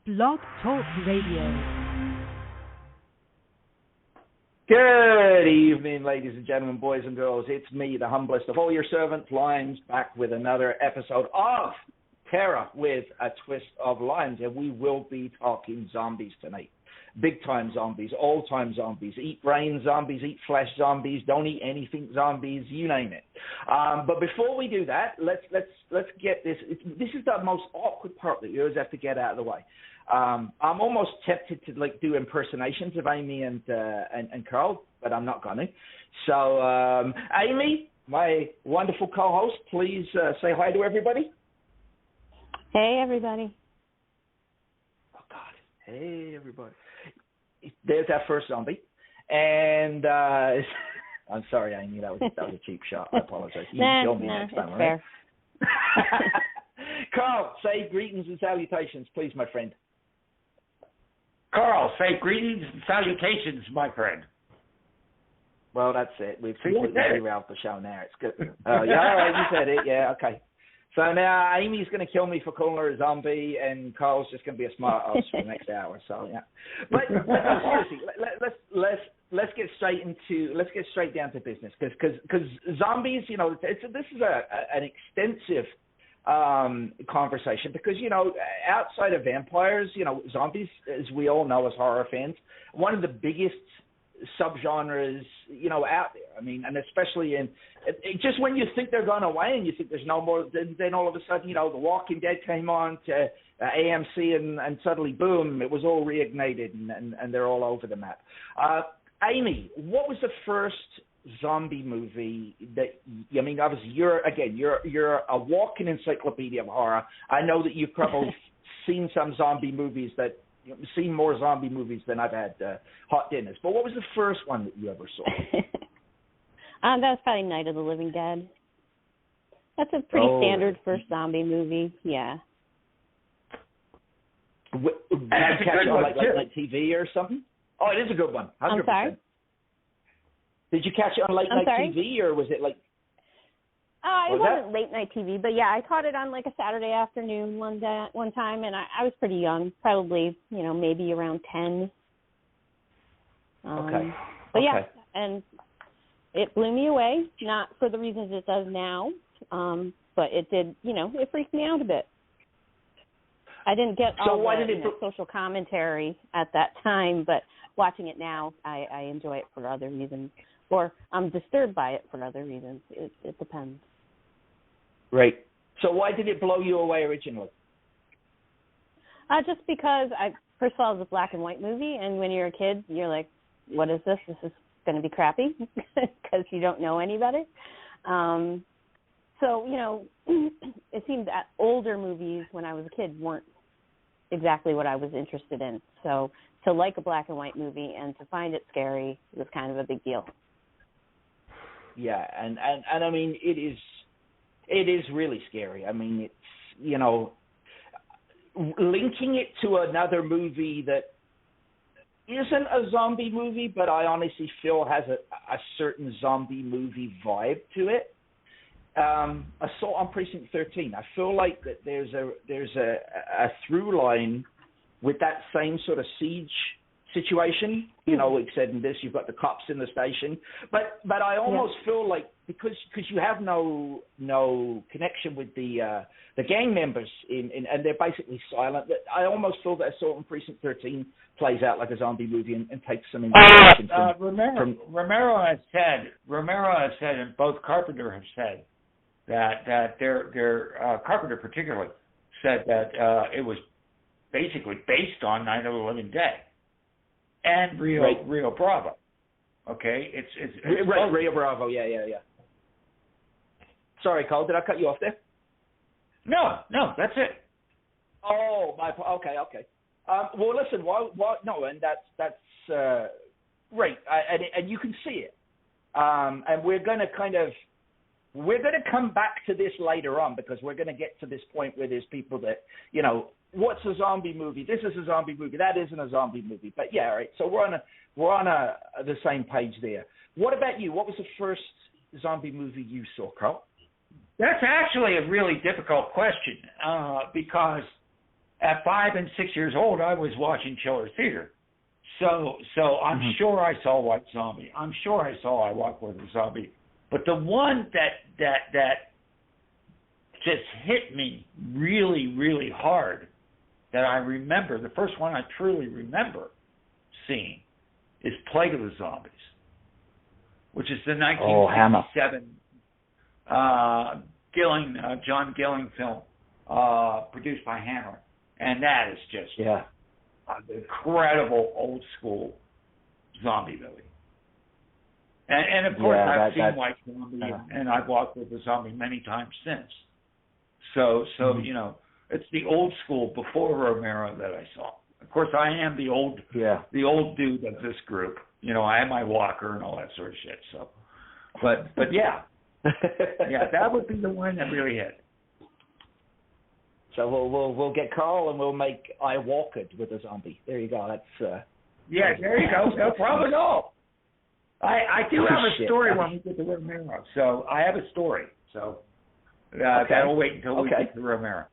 Blog Talk Radio. Good evening, ladies and gentlemen, boys and girls. It's me, the humblest of all your servants, Lions, back with another episode of Terror with a Twist of Lions. And we will be talking zombies tonight. Big-time zombies, all-time zombies, eat brain zombies, eat flesh zombies, don't eat anything zombies, you name it. But before we do that, let's get this. This is the most awkward part that you always have to get out of the way. I'm almost tempted to do impersonations of Amy and Carl, but I'm not going to. So, Amy, my wonderful co-host, please say hi to everybody. Hey, everybody. Oh, God. Hey, everybody. There's our first zombie. And I'm sorry, Amy, that was a cheap shot. I apologize. You can kill me next time, all right? Carl, say greetings and salutations, please, my friend. Carl, say greetings and salutations, my friend. Well, that's it. We've derailed the show now. It's good. Yeah, all right, you said it. Yeah, okay. So now Amy's going to kill me for calling her a zombie, and Carl's just going to be a smart ass for the next hour. So yeah, but no, seriously, let's get straight down to business because zombies, you know, this is an extensive conversation because, you know, outside of vampires, you know, zombies, as we all know as horror fans, one of the biggest subgenres, you know, out there. I mean, and especially just when you think they're gone away and you think there's no more, then all of a sudden, you know, The Walking Dead came on to AMC and suddenly, boom, it was all reignited and they're all over the map. Amy, what was the first zombie movie that, I mean, obviously you're a walking encyclopedia of horror. I know that you've probably seen some zombie movies seen more zombie movies than I've had hot dinners. But what was the first one that you ever saw? That was probably Night of the Living Dead. That's a pretty standard first zombie movie. Yeah. Did you catch it on like late night TV or something? Oh, it is a good one. 100%. I'm sorry? Did you catch it on late night TV or was it like? It wasn't late night TV, but yeah, I caught it on like a Saturday afternoon one time, and I was pretty young, probably, you know, maybe around 10. Okay. But yeah, and it blew me away, not for the reasons it does now, but it did, you know, it freaked me out a bit. I didn't get all the social commentary at that time, but watching it now, I enjoy it for other reasons, or I'm disturbed by it for other reasons. It depends. Right. So why did it blow you away originally? Just because, first of all, it was a black and white movie, and when you're a kid, you're like, what is this? This is going to be crappy because you don't know any better. So, you know, it seemed that older movies when I was a kid weren't exactly what I was interested in. So to like a black and white movie and to find it scary was kind of a big deal. Yeah, and I mean, it is really scary. I mean, it's, you know, linking it to another movie that isn't a zombie movie, but I honestly feel has a certain zombie movie vibe to it. Assault on Precinct 13. I feel like that there's a through line with that same sort of siege situation. You know, like said in this, you've got the cops in the station, but I almost feel like because you have no connection with the gang members and they're basically silent. That I almost feel that Assault on Precinct 13 plays out like a zombie movie and takes some inspiration from Romero has said, and both Carpenter have said that their Carpenter particularly said that it was basically based on Night of the Living Dead and Rio Bravo. Okay, it's Rio Bravo. Yeah. Sorry, Cole, did I cut you off there? No, that's it. Oh, okay. Well, listen, no, and that's great, and you can see it, and we're going to come back to this later on because we're going to get to this point where there's people that, you know, what's a zombie movie? This is a zombie movie. That isn't a zombie movie. But yeah, all right. So we're on the same page there. What about you? What was the first zombie movie you saw, Carl? That's actually a really difficult question because at 5 and 6 years old, I was watching Chiller Theater. So I'm sure I saw White Zombie. I'm sure I saw I Walk with a Zombie. But the one that just hit me really, really hard that I remember, the first one I truly remember seeing, is Plague of the Zombies, which is the 1967 John Gilling film produced by Hammer. And that is just an incredible old school zombie movie. And of course, I've seen White Zombie and I've walked with a zombie many times since. So you know, it's the old school before Romero that I saw. Of course, I am the old dude of this group. You know, I have my walker and all that sort of shit. So, but yeah, that would be the one that really hit. So we'll get Carl and we'll make I Walk It with a Zombie. There you go. That's there you go. No problem at all. I do have a story when we get to Romero. So I have a story. So that'll wait until we get to Romero.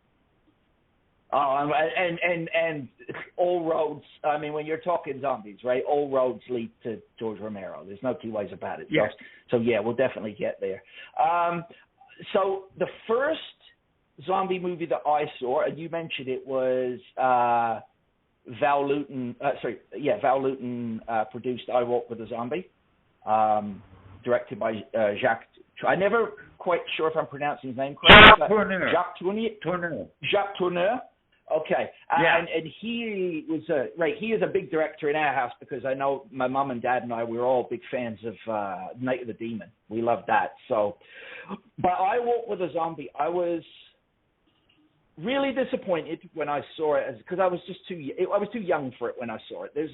Oh, and all roads. I mean, when you're talking zombies, right? All roads lead to George Romero. There's no two ways about it. Yes. So yeah, we'll definitely get there. So the first zombie movie that I saw, and you mentioned it, was Val Lewton. Val Lewton produced I Walk with a Zombie, directed by Jacques. I'm never quite sure if I'm pronouncing his name correctly. Jacques Tourneur. Okay. And he was he is a big director in our house because I know my mom and dad and I were all big fans of Night of the Demon. We loved that. So, but I Walk with a Zombie, I was really disappointed when I saw it because I was too young for it when I saw it. There's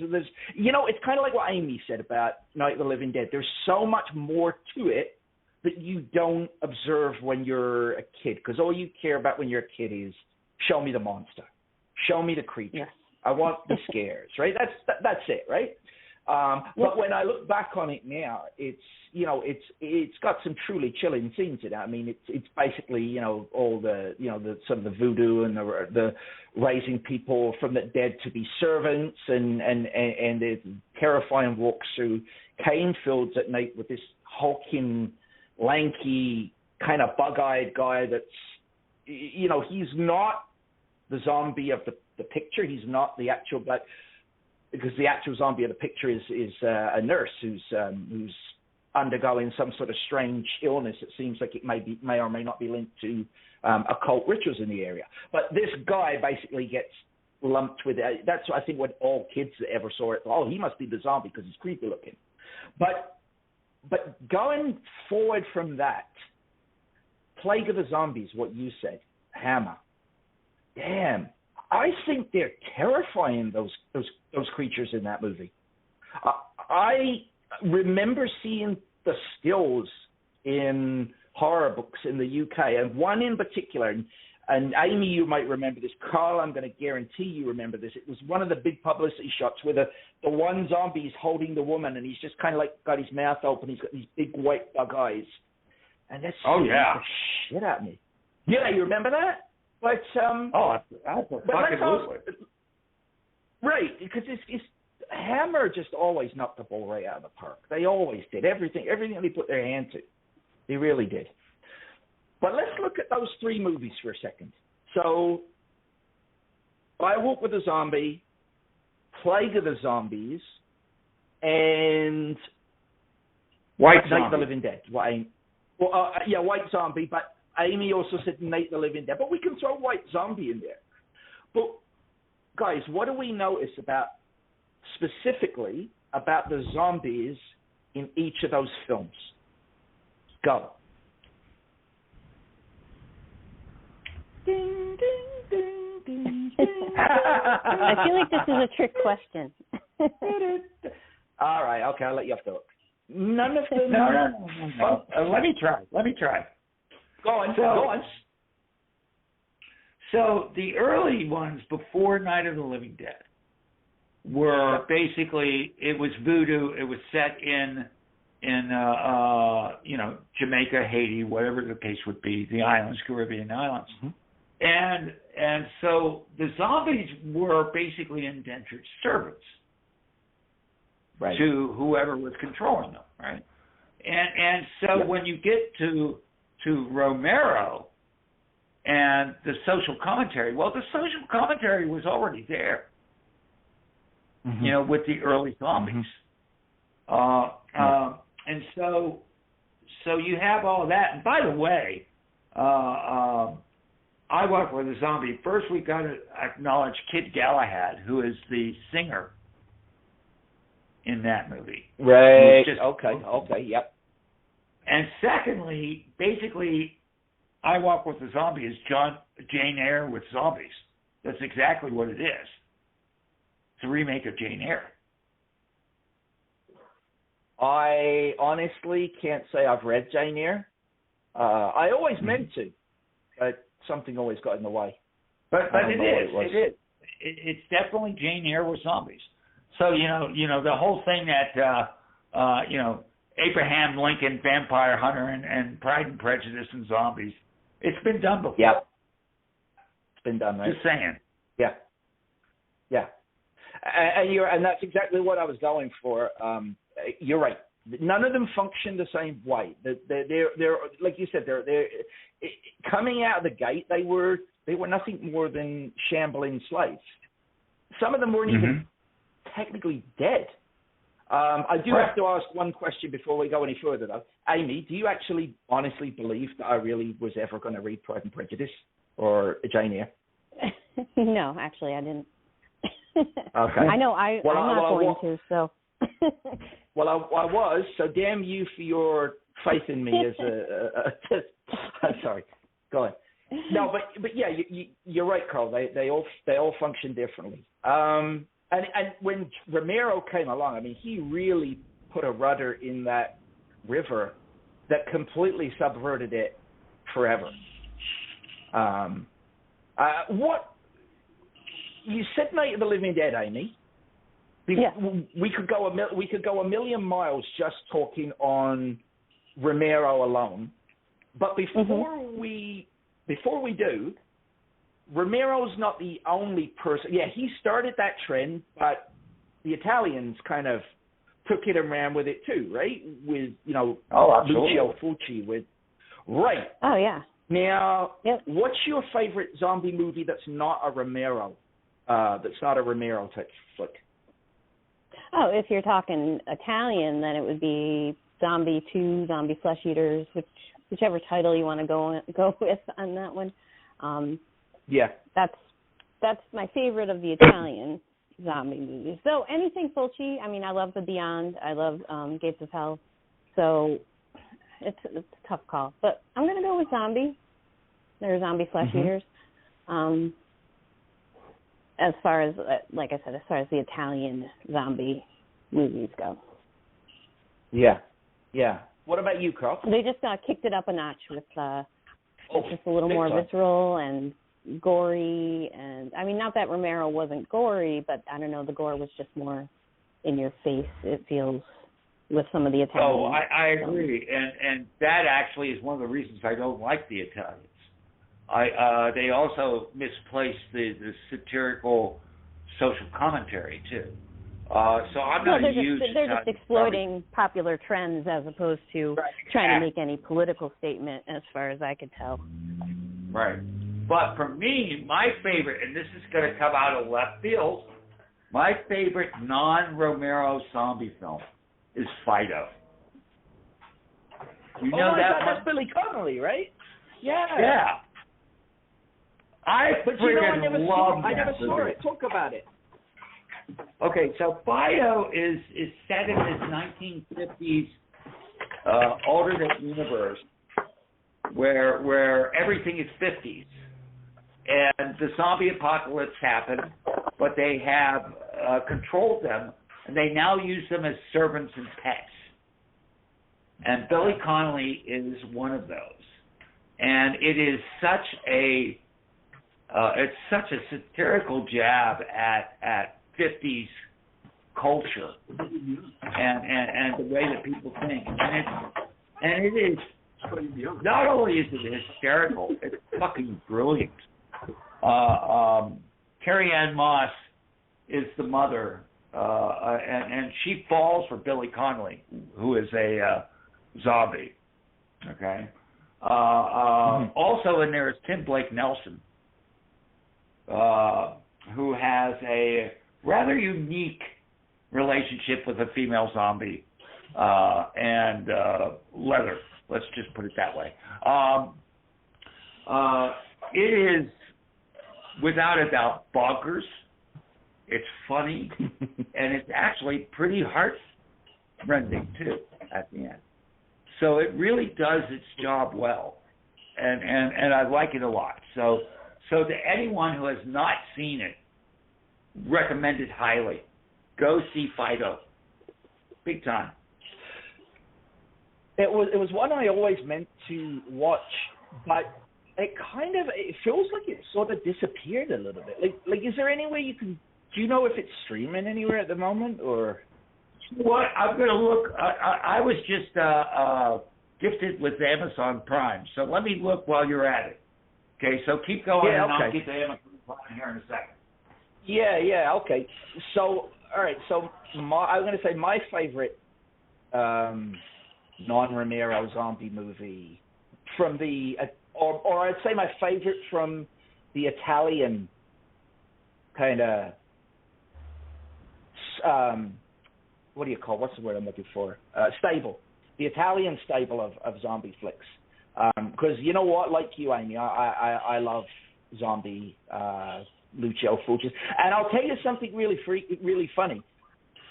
you know, it's kind of like what Amy said about Night of the Living Dead. There's so much more to it that you don't observe when you're a kid, because all you care about when you're a kid is show me the monster, show me the creature. Yes. I want the scares, right? That's it, right? But when I look back on it now, it's got some truly chilling scenes in it. I mean, it's basically, you know, all the, you know, the some of the voodoo and the raising people from the dead to be servants, and the terrifying walks through cane fields at night with this hulking, lanky, kind of bug-eyed guy that's, you know, he's not the zombie of the picture. He's not the actual, but because the actual zombie of the picture is a nurse who's undergoing some sort of strange illness. It seems like it may or may not be linked to occult rituals in the area. But this guy basically gets lumped with it. That's, I think, what all kids that ever saw it. Oh, he must be the zombie because he's creepy looking. But going forward from that, Plague of the Zombies, what you said, Hammer. Damn, I think they're terrifying, those creatures in that movie. I remember seeing the stills in horror books in the UK, and one in particular, and Amy, you might remember this. Carl, I'm going to guarantee you remember this. It was one of the big publicity shots where the one zombie is holding the woman, and he's just kind of like got his mouth open. He's got these big white bug eyes, and that's the shit at me. Yeah, you remember that? But absolutely. Right, because it's Hammer just always knocked the ball right out of the park. They always did. Everything they put their hand to, they really did. But let's look at those three movies for a second. So, I Walk with a Zombie, Plague of the Zombies, and White Night Zombie. of the Living Dead. White Zombie, but Amy also said Night of the Living Dead. But we can throw White Zombie in there. But, guys, what do we notice specifically about the zombies in each of those films? Go. Ding, ding, ding, ding, ding. I feel like this is a trick question. All right, okay, I'll let you off the hook. None of them. No. Let me try. Go on. So the early ones before Night of the Living Dead were basically, it was voodoo. It was set in Jamaica, Haiti, whatever the case would be, the islands, Caribbean islands. Mm-hmm. And so the zombies were basically indentured servants to whoever was controlling them, right? And so when you get to Romero and the social commentary, well, the social commentary was already there, you know, with the early zombies. And so you have all of that. And by the way, I Walk with a Zombie. First, we got to acknowledge Kid Galahad, who is the singer in that movie. Right. Okay. Yep. And secondly, basically, I Walk with a Zombie is Jane Eyre with zombies. That's exactly what it is. It's a remake of Jane Eyre. I honestly can't say I've read Jane Eyre. I always meant to, but something always got in the way. But it is. It's definitely Jane Eyre with zombies. So you know the whole thing that you know, Abraham Lincoln, Vampire Hunter, and Pride and Prejudice and zombies. It's been done before. Yep. It's been done, right? Just saying. Yeah. And that's exactly what I was going for. You're right. None of them function the same way. They're like you said. They're coming out of the gate. They were nothing more than shambling slaves. Some of them weren't even technically dead. I do have to ask one question before we go any further, though. Amy, do you actually honestly believe that I really was ever going to read Pride and Prejudice or Jane Eyre? No, actually, I didn't. Okay. I know I'm not going to, so. Well, I was, so damn you for your faith in me as I'm sorry. Go on. No, but yeah, you're right, Carl. They all function differently. And when Romero came along, I mean, he really put a rudder in that river that completely subverted it forever. What you said, Night of the Living Dead, Amy? Yeah. We could go a million miles just talking on Romero alone. But before we do, Romero's not the only person. Yeah, he started that trend, but the Italians kind of took it and ran with it too, right? With Lucio Fulci with right. Oh yeah. Now, what's your favorite zombie movie that's not a Romero? That's not a Romero type flick. Oh, if you're talking Italian, then it would be Zombie 2, Zombie Flesh Eaters, whichever title you want to go with on that one. Yeah. That's my favorite of the Italian zombie movies. So anything Fulci, I mean, I love The Beyond. I love Gates of Hell. So it's a tough call. But I'm going to go with Zombie. They're Zombie Flesh Eaters. As far as, like I said, as far as the Italian zombie movies go. Yeah. What about you, Carl? They just kicked it up a notch with just a little more visceral and gory. And I mean, not that Romero wasn't gory, but I don't know, the gore was just more in your face, it feels, with some of the Italian. Oh, I agree. And that actually is one of the reasons I don't like the Italians. They also misplaced the satirical social commentary too. So I'm not a huge. They're just exploiting popular trends as opposed to trying to make any political statement, as far as I could tell. Right. But for me, my favorite, and this is going to come out of left field, my favorite non-Romero zombie film is Fido. You know that's Billy Connolly, right? Yeah. Yeah. I never saw it. Talk about it. Okay, so Fido is set in this 1950s alternate universe where everything is 50s, and the zombie apocalypse happened, but they have controlled them, and they now use them as servants and pets. And Billy Connolly is one of those, and it is such a satirical jab at 50s culture and the way that people think, and it is not only is it hysterical, it's fucking brilliant. Carrie Ann Moss is the mother, and she falls for Billy Connolly, who is a zombie. Okay. Also in there is Tim Blake Nelson, who has a rather unique relationship with a female zombie and leather. Let's just put it that way. It is, without a doubt, bonkers. It's funny, and it's actually pretty heart-rending, too, at the end. So it really does its job well, and I like it a lot. So to anyone who has not seen it, recommend it highly. Go see Fido. Big time. It was one I always meant to watch, but it feels like it sort of disappeared a little bit. Like is there any way you can? Do you know if it's streaming anywhere at the moment, or? What? I'm going to look. I was just gifted with Amazon Prime, so let me look while you're at it. Okay, so keep going, and I'll get to Amazon Prime here in a second. Yeah, okay. So, all right, so I'm going to say my favorite non-Romero zombie movie from the, or I'd say my favorite from the Italian kind of, what do you call, what's the word I'm looking for? Stable. The Italian stable of zombie flicks. Because you know what, like you, Amy, I love zombie Lucio Fulci. And I'll tell you something really funny.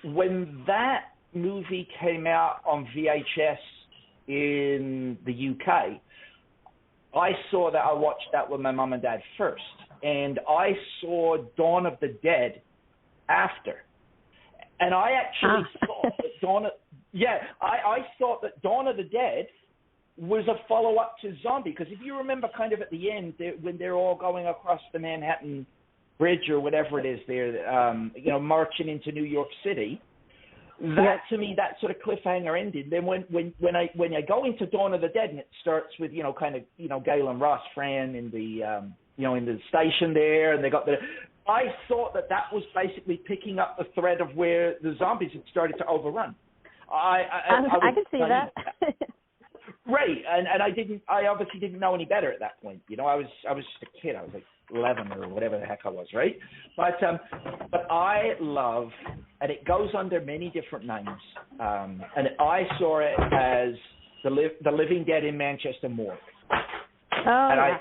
When that movie came out on VHS in the UK, I watched that with my mum and dad first. And I saw Dawn of the Dead after. And I actually thought that I thought that Dawn of the Dead was a follow-up to Zombie, because if you remember kind of at the end, when they're all going across the Manhattan Bridge or whatever it is there, marching into New York City, that to me, that sort of cliffhanger ended. Then when I go into Dawn of the Dead and it starts with, Galen Ross, Fran in the, in the station there, and they got I thought that was basically picking up the thread of where the zombies had started to overrun. I could see that. Right, and I obviously didn't know any better at that point. I was just a kid. I was like 11 or whatever the heck I was, right? But I love, and it goes under many different names. And I saw it as the Living Dead in Manchester Morgue. Oh, and yeah.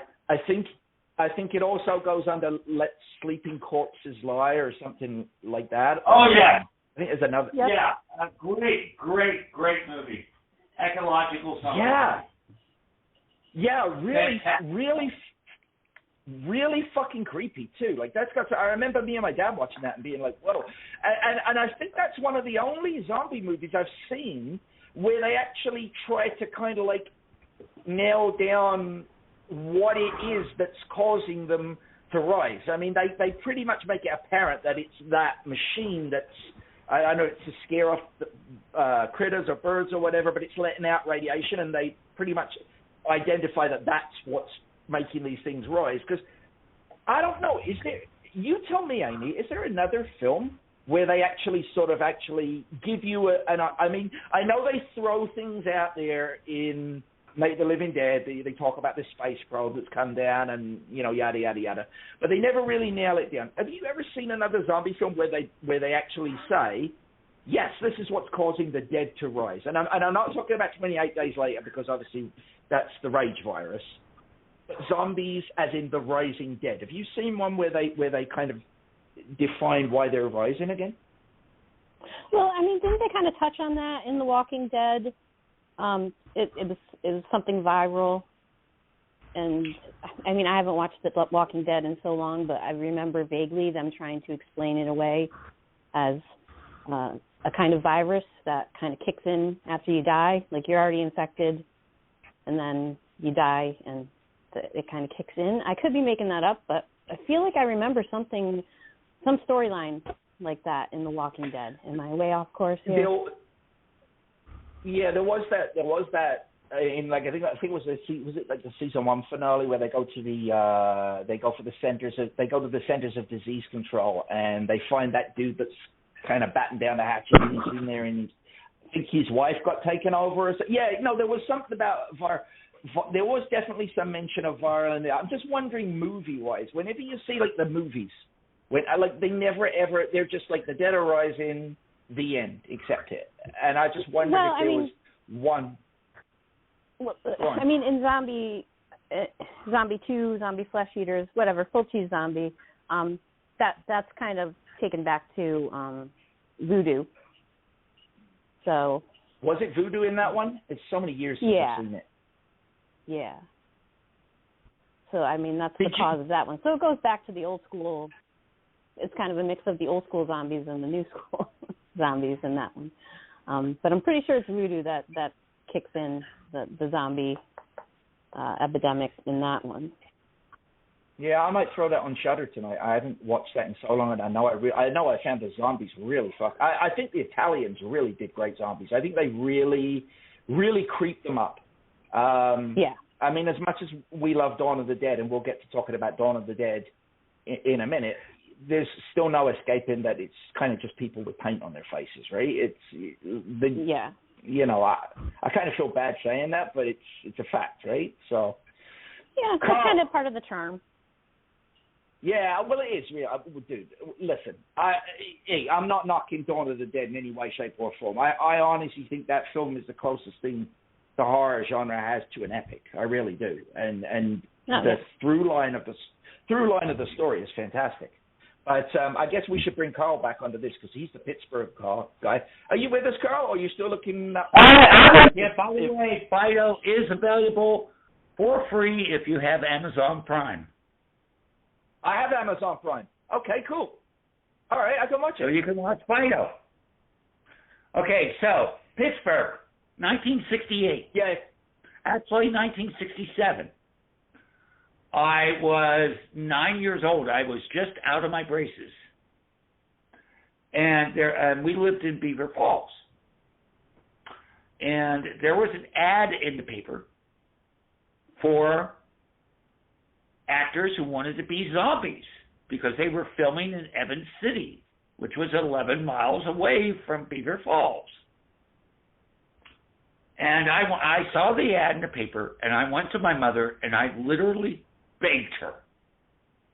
I think it also goes under Let Sleeping Corpses Lie or something like that. Oh yeah, I think there's another. Yep. Yeah, a great movie. Ecological zombie. Yeah, really fucking creepy too. Like I remember me and my dad watching that and being like, whoa. And I think that's one of the only zombie movies I've seen where they actually try to kind of like nail down what it is that's causing them to rise. I mean, they pretty much make it apparent that it's that machine that's, I know it's to scare off the, critters or birds or whatever, but it's letting out radiation, and they pretty much identify that that's what's making these things rise. Because I don't know, you tell me, Amy, is there another film where they actually give you I mean, I know they throw things out there in Night of the Living Dead. They talk about this space probe that's come down and, yada, yada, yada. But they never really nail it down. Have you ever seen another zombie film where they actually say, yes, this is what's causing the dead to rise? And I'm not talking about 28 Days Later, because obviously that's the rage virus. But zombies as in the rising dead. Have you seen one where they kind of define why they're rising again? Well, I mean, didn't they kind of touch on that in The Walking Dead? It was something viral, and I mean, I haven't watched The Walking Dead in so long, but I remember vaguely them trying to explain it away as a kind of virus that kind of kicks in after you die. Like, you're already infected, and then you die, and it kind of kicks in. I could be making that up, but I feel like I remember some storyline like that in The Walking Dead. Am I way off course here? Yeah, there was that in like I think it was the season 1 finale where they go to the centers of disease control, and they find that dude that's kind of batting down the hatches in there, and I think his wife got taken over. There was something about there was definitely some mention of Varl in there. I'm just wondering, movie-wise, whenever you see like the movies, they never ever, they're just like the dead are rising, the end, except it. And I just wondered if there was one. Well, I mean, in Zombie 2, Zombie Flesh Eaters, whatever, Full Cheese Zombie, that's kind of taken back to voodoo. So. Was it voodoo in that one? It's so many years since I've seen it. Yeah. So, I mean, that's the cause of that one. So it goes back to the old school. It's kind of a mix of the old school zombies and the new school zombies in that one. But I'm pretty sure it's voodoo that kicks in the zombie epidemic in that one. Yeah, I might throw that on Shudder tonight. I haven't watched that in so long, and I know I found the zombies really fuck. I think the Italians really did great zombies. I think they really, really creeped them up. I mean, as much as we love Dawn of the Dead, and we'll get to talking about Dawn of the Dead in a minute, there's still no escaping that it's kind of just people with paint on their faces, right? You know, I kind of feel bad saying that, but it's a fact, right? So. Yeah, that's kind of part of the charm. Yeah, well, it is. Yeah, dude, listen, I'm not knocking Dawn of the Dead in any way, shape, or form. I honestly think that film is the closest thing the horror genre has to an epic. I really do, and the through line of the story is fantastic. But I guess we should bring Carl back onto this because he's the Pittsburgh guy. Are you with us, Carl? Or are you still looking? Yeah. By the way, Fido is available for free if you have Amazon Prime. I have Amazon Prime. Okay, cool. All right, I can watch it. So you can watch Fido. Okay, so Pittsburgh, 1968. Yeah. Actually, 1967. I was 9 years old. I was just out of my braces. And we lived in Beaver Falls. And there was an ad in the paper for actors who wanted to be zombies because they were filming in Evans City, which was 11 miles away from Beaver Falls. And I saw the ad in the paper, and I went to my mother, and I literally begged her.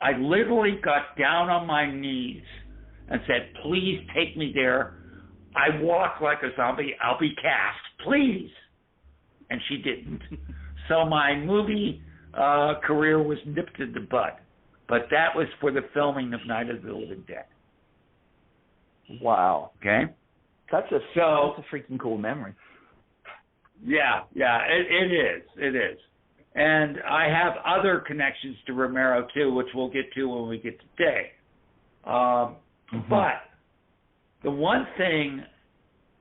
I literally got down on my knees and said, please take me there. I walk like a zombie. I'll be cast, please. And she didn't. So my movie career was nipped in the bud. But that was for the filming of Night of the Living Dead. Wow. Okay? That's a freaking cool memory. Yeah, it is. And I have other connections to Romero, too, which we'll get to when we get to Day. But the one thing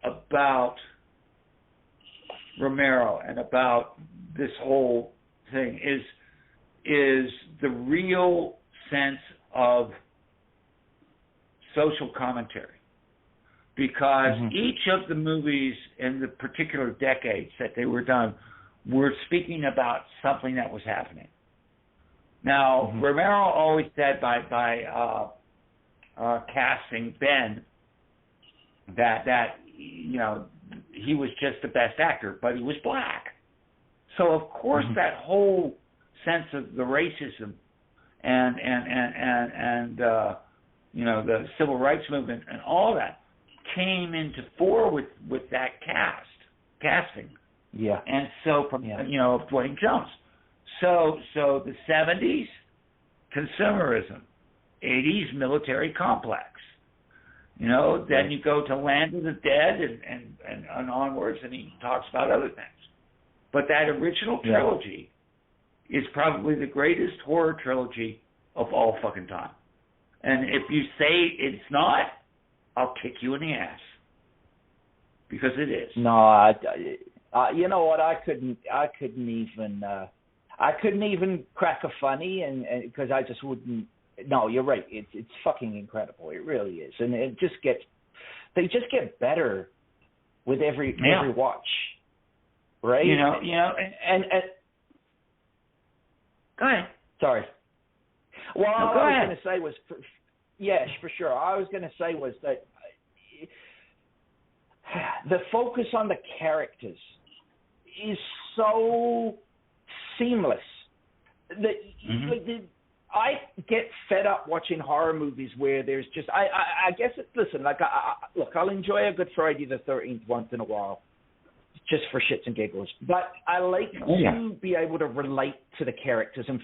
about Romero and about this whole thing is the real sense of social commentary. Because each of the movies in the particular decades that they were done were speaking about something that was happening. Now, Romero always said by casting Ben that you know he was just the best actor, but he was black. So of course that whole sense of the racism and you know the civil rights movement and all that came into fore with that casting. Yeah. And so from you know Dwayne Jones. So the 70s consumerism, 80s military complex. You know, then you go to Land of the Dead and onwards, and he talks about other things. But that original trilogy is probably the greatest horror trilogy of all fucking time. And if you say it's not, I'll kick you in the ass. Because it is. No, you know what? I couldn't even crack a funny, and because I just wouldn't. No, you're right. It's fucking incredible. It really is, and they just get better with every watch. right? And go ahead. Sorry. Well, no, all go I was ahead. going to say was, yes, for sure. All I was going to say was that the focus on the characters is so seamless that I get fed up watching horror movies where there's just I guess listen, like look, I'll enjoy a good Friday the 13th once in a while, just for shits and giggles. But I like to be able to relate to the characters, and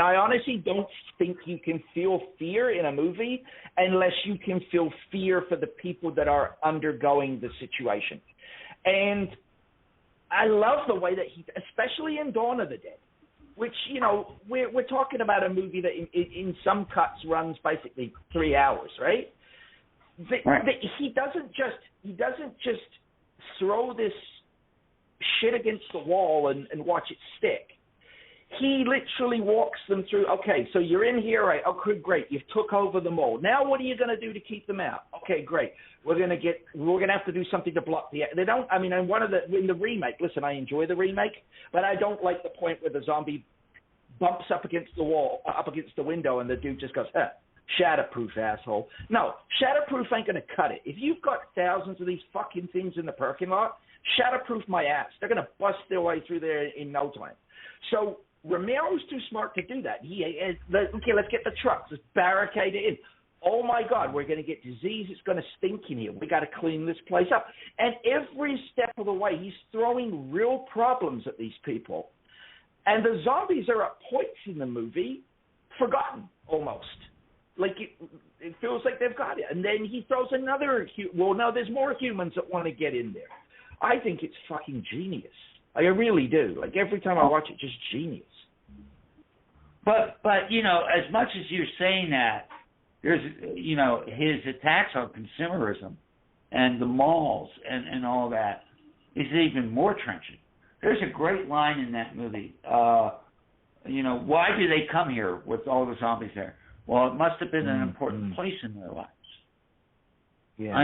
I honestly don't think you can feel fear in a movie unless you can feel fear for the people that are undergoing the situation. And I love the way that he, especially in Dawn of the Dead, which, we're talking about a movie that in some cuts runs basically 3 hours, right? He doesn't just throw this shit against the wall and watch it stick. He literally walks them through, okay, so you're in here, right? Okay, great. You've took over the mall. Now what are you going to do to keep them out? Okay, great. We're going to have to do something to block the, they don't, in the remake, listen, I enjoy the remake, but I don't like the point where the zombie bumps up against the wall, up against the window, and the dude just goes, shatterproof, asshole. No, shatterproof ain't going to cut it. If you've got thousands of these fucking things in the parking lot, shatterproof my ass. They're going to bust their way through there in no time. So Romero's too smart to do that. Okay, let's get the trucks. Let's barricade it in. Oh, my God, we're going to get disease. It's going to stink in here. We got to clean this place up. And every step of the way, he's throwing real problems at these people. And the zombies are at points in the movie forgotten almost. Like it feels like they've got it. And then he throws another, there's more humans that want to get in there. I think it's fucking genius. I really do. Like every time I watch it, just genius. But as much as you're saying that, there's his attacks on consumerism and the malls and all that is even more trenchant. There's a great line in that movie. Why do they come here with all the zombies there? Well, it must have been an important place in their lives. Yeah.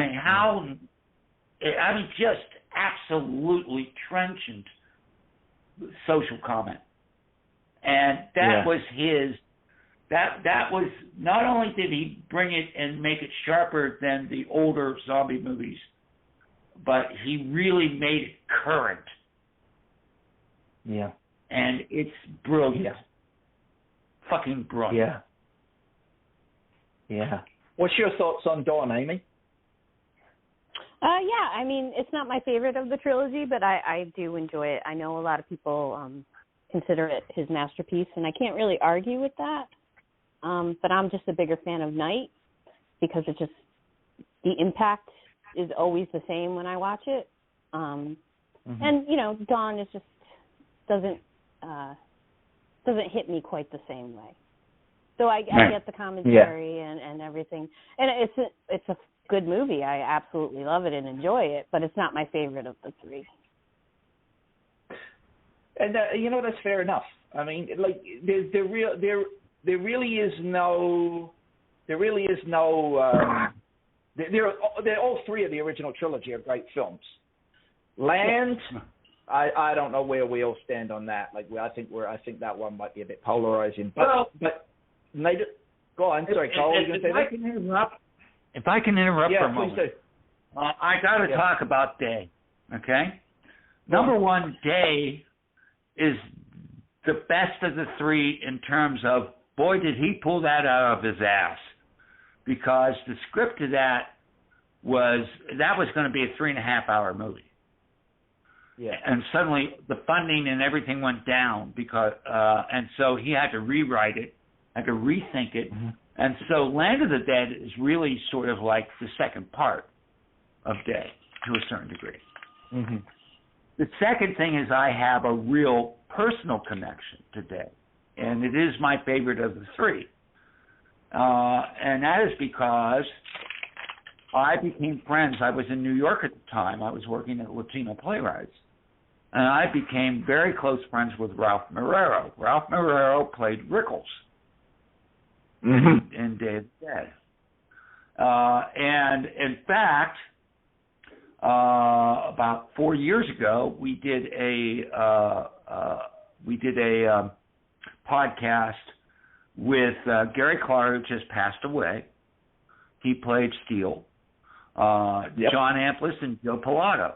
Just absolutely trenchant social comment. And that was his. That was, not only did he bring it and make it sharper than the older zombie movies, but he really made it current. Yeah. And it's brilliant. Yeah. Fucking brilliant. Yeah. What's your thoughts on Dawn, Amy? It's not my favorite of the trilogy, but I do enjoy it. I know a lot of people consider it his masterpiece, and I can't really argue with that. But I'm just a bigger fan of Night because the impact is always the same when I watch it. And Dawn is just doesn't hit me quite the same way. So I get the commentary and everything, and it's a good movie. I absolutely love it and enjoy it, but it's not my favorite of the three. And that's fair enough. I mean, like there really is no. They're all three of the original trilogy are great films. Land. I don't know where we all stand on that. Like I think that one might be a bit polarizing. But go on. Sorry, Cole. If I can interrupt for a moment, please do. I got to talk about Day. Okay, number one, Day is the best of the three in terms of boy did he pull that out of his ass, because the script of that was going to be a 3.5 hour movie. Yeah. And suddenly the funding and everything went down because, and so he had to rewrite it, had to rethink it. Mm-hmm. And so Land of the Dead is really sort of like the second part of Day to a certain degree. Mm-hmm. The second thing is I have a real personal connection to Day, and it is my favorite of the three. And that is because I became friends. I was in New York at the time. I was working at Latino Playwrights. And I became very close friends with Ralph Marrero. Ralph Marrero played Rickles in Day of the Dead. And in fact, about 4 years ago, we did a podcast with Gary Clark, who just passed away. He played Steele. John Amplis and Joe Pilato,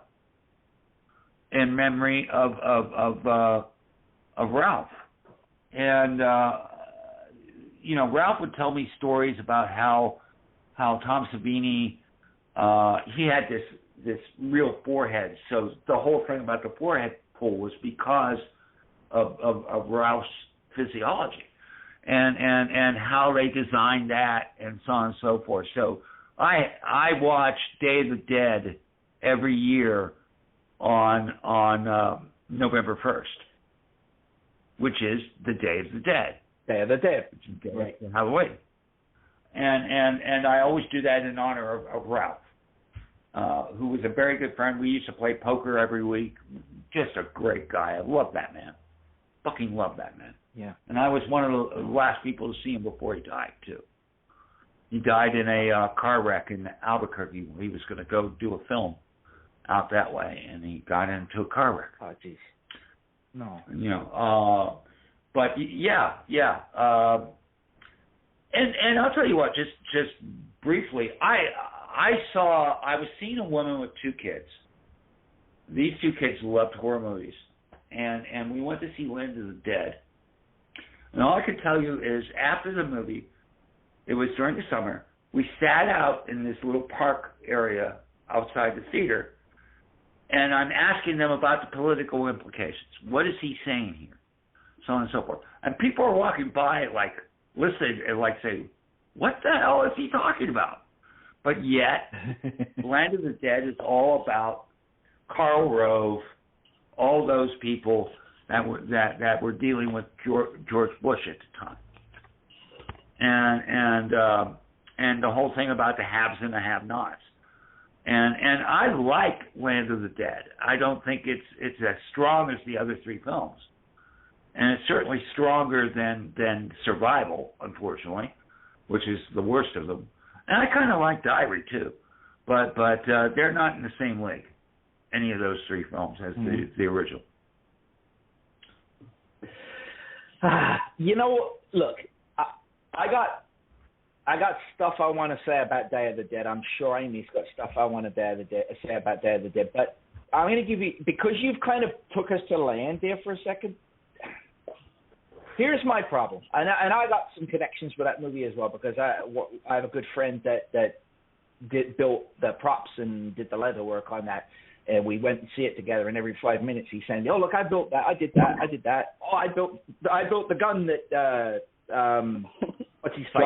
in memory of Ralph. And Ralph would tell me stories about how Tom Savini, he had this real forehead. So the whole thing about the forehead pull was because of Ralph's physiology, and how they designed that, and so on and so forth. So I watch Day of the Dead every year on November 1st, which is the Day of the Dead. Day of the Dead. Right. Halloween. And I always do that in honor of Ralph, who was a very good friend. We used to play poker every week. Just a great guy. I love that man. Fucking love that man. Yeah. And I was one of the last people to see him before he died, too. He died in a car wreck in Albuquerque. He was going to go do a film out that way, and he got into a car wreck. Oh, jeez. No. But yeah. And I'll tell you what, just briefly, I was seeing a woman with 2 kids. These 2 kids loved horror movies, and we went to see Land of the Dead. And all I can tell you is, after the movie, it was during the summer, we sat out in this little park area outside the theater, and I'm asking them about the political implications. What is he saying here? So on and so forth. And people are walking by, like, listening and, like, saying, what the hell is he talking about? But yet, Land of the Dead is all about Karl Rove, all those people that were dealing with George Bush at the time, and the whole thing about the haves and the have-nots. And I like Land of the Dead. I don't think it's as strong as the other 3 films, and it's certainly stronger than Survival, unfortunately, which is the worst of them. And I kind of like Diary too, but they're not in the same league, any of those 3 films, as the original. Look, I got stuff I want to say about Day of the Dead. I'm sure Amy's got stuff I want to say about Day of the Dead. But I'm going to give you, because you've kind of took us to land there for a second. Here's my problem, and I got some connections with that movie as well, because I have a good friend that built the props and did the leather work on that. And we went and see it together, and every 5 minutes he's saying, "Oh, look, I built that. I did that. Oh, I built the gun that what's his face?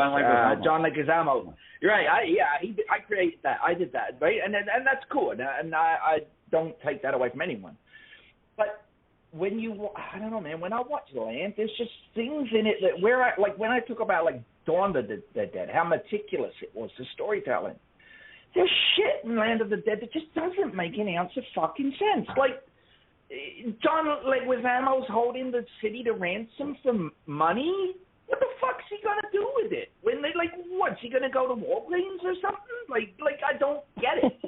John Leguizamo. You're right. I created that. I did that, right? And that's cool. And I don't take that away from anyone. But when I don't know, man. When I watch Land, there's just things in it that when I talk about like Dawn of the Dead, how meticulous it was, the storytelling. There's shit in Land of the Dead that just doesn't make any ounce of fucking sense. Like, John Leguizamo's holding the city to ransom for money? What the fuck's he gonna do with it? When what's he gonna go to Walgreens or something? Like I don't get it.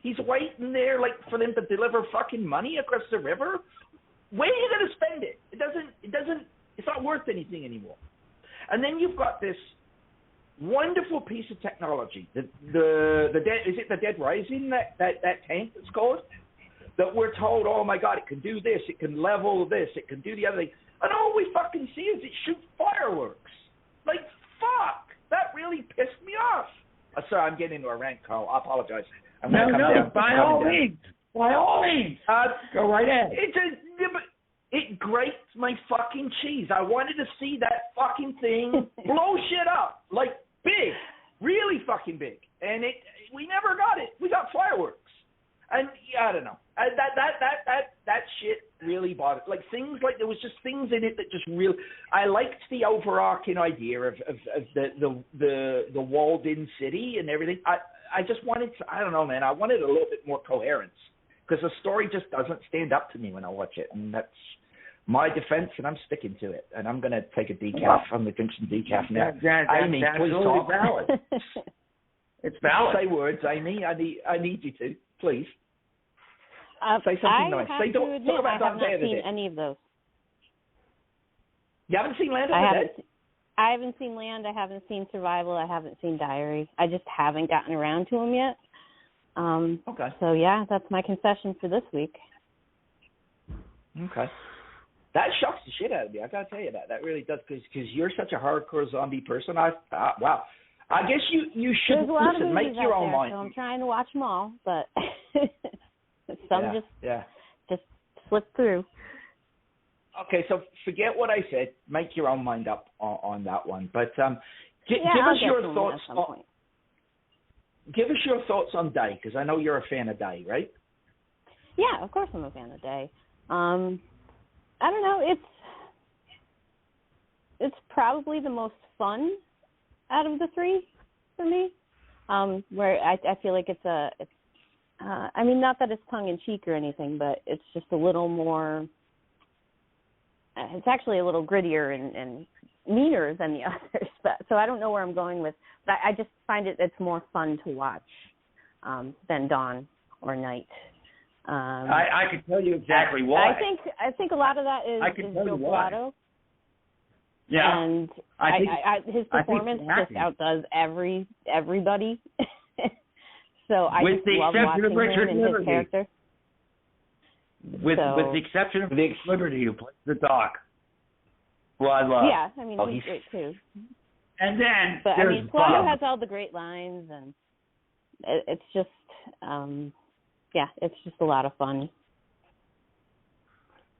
He's waiting there, for them to deliver fucking money across the river? Where are you gonna spend it? It's not worth anything anymore. And then you've got this wonderful piece of technology. The Dead, is it the Dead Rising, that tank that's called? That we're told, oh my God, it can do this, it can level this, it can do the other thing. And all we fucking see is it shoot fireworks. Like, fuck. That really pissed me off. Sorry, I'm getting into a rant, Carl. I apologize. No, by all means. By all means. Go right ahead. It grates my fucking cheese. I wanted to see that fucking thing blow shit up. Like, big. Really fucking big. And we never got it. We got fireworks. And I don't know. That shit really bothered. There was just things in it that just really. I liked the overarching idea of the walled-in city and everything. I just wanted to. I don't know, man. I wanted a little bit more coherence, because the story just doesn't stand up to me when I watch it, and that's my defense, and I'm sticking to it. And I'm going to take a decaf. I'm going to drink some decaf now. Amy, please talk. Valid. It's valid. Say words, Amy. I need you to, please. Say something nice. I have to admit, I have not seen any of those. You haven't seen Land of the Dead? I haven't seen Land. I haven't seen Survival. I haven't seen Diary. I just haven't gotten around to them yet. Okay. So, yeah, that's my confession for this week. Okay. That shocks the shit out of me. I got to tell you that. That really does, because you're such a hardcore zombie person. Wow. I guess you should listen. Make your own mind. So I'm trying to watch them all, but some just slip through. Okay, so forget what I said. Make your own mind up on that one. But give us your thoughts. Give us your thoughts on Day, because I know you're a fan of Day, right? Yeah, of course I'm a fan of Day. I don't know. It's probably the most fun out of the three for me. Where I feel like it's I mean, not that it's tongue in cheek or anything, but it's just a little more. It's actually a little grittier and meaner than the others. But so I don't know where I'm going with. But I just find it's more fun to watch than Dawn or Night. I can tell you exactly why. I think a lot of that is Joe Pilato. Yeah, and his performance just outdoes everybody. So I with just the love exception watching of Richard him and his character. With the exception of Liberty, who plays the Doc, who I love. Yeah, I mean he's great too. And then but there's I mean, Pilato Bob. has all the great lines, and it's just it's just a lot of fun.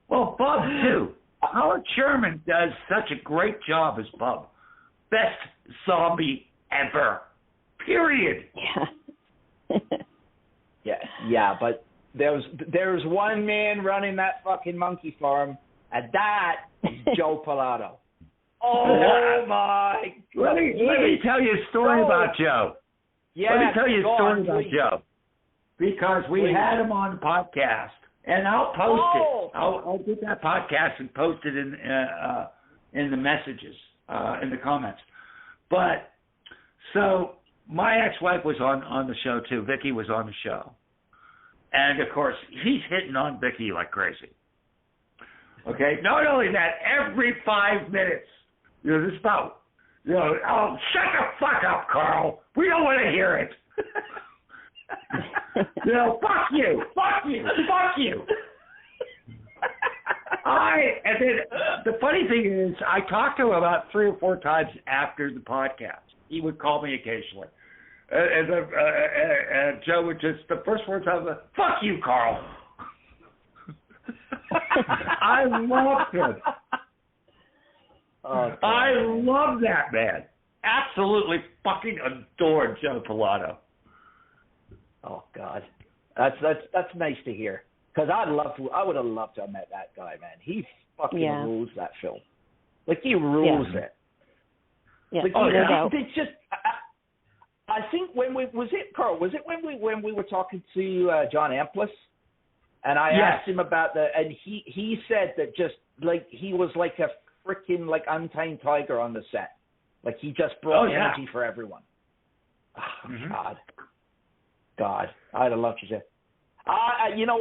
Well, Bub too. Howard Sherman does such a great job as Bub. Best zombie ever. Period. Yeah, but there's one man running that fucking monkey farm, and that is Joe Pilato. Oh my God! Let me tell you a story about Joe. Yeah, let me tell you a story about Joe, because we had him on the podcast, and I'll post it. I'll get that podcast and post it in the messages, in the comments. But so my ex-wife was on the show too. Vicky was on the show, and of course he's hitting on Vicky like crazy. Okay, not only that, every 5 minutes, this about, oh, shut the fuck up, Carl. We don't want to hear it. Fuck you. And then the funny thing is, I talked to him about 3 or 4 times after the podcast. He would call me occasionally. And Joe would just, the first words out of the, fuck you, Carl. I loved him. Oh, I love that man. Absolutely fucking adored Joe Pilato. Oh God, that's nice to hear. Because I would have loved to have met that guy, man. He fucking rules that film. Like he rules it. Yeah. Like, it's just. I think when we were talking to John Amplis, and I asked him about and he said that just like he was like a freaking like untamed tiger on the set. Like he just brought energy for everyone. Oh, God, I'd have loved you to.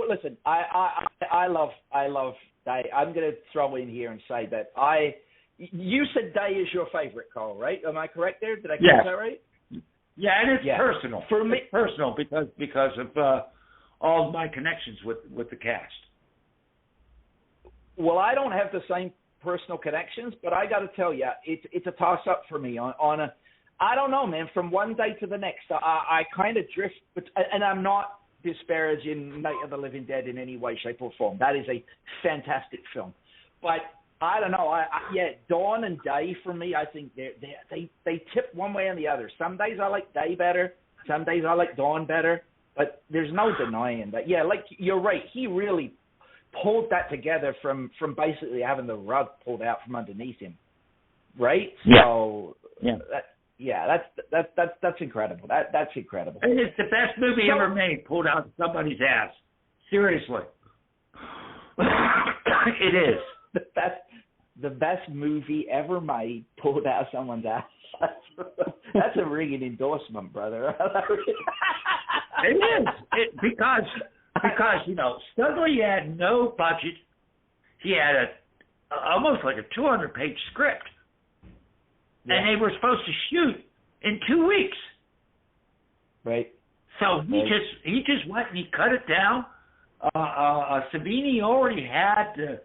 Listen, I love. I'm going to throw in here and say that you said Day is your favorite, Carl, right? Am I correct there? Did I get that right? Yeah, and it's personal. For me, it's personal because of all my connections with the cast. Well, I don't have the same personal connections, but I got to tell you, it's a toss up for me on a. I don't know, man. From one day to the next, I kind of drift, and I'm not disparaging Night of the Living Dead in any way, shape, or form. That is a fantastic film, but I don't know. Dawn and Day for me, I think they tip one way and the other. Some days I like Day better. Some days I like Dawn better. But there's no denying that. Yeah, like you're right. He really pulled that together from basically having the rug pulled out from underneath him, right? Yeah. So that's incredible. That's incredible. And it's the best movie ever made, pulled out somebody's ass. Seriously, it is the best movie ever made, pulled out someone's ass. That's a ringing endorsement, brother. It is because Because, Studley had no budget. He had almost like a 200-page script. Yeah. And they were supposed to shoot in 2 weeks. Right. So he just went and he cut it down. Savini already had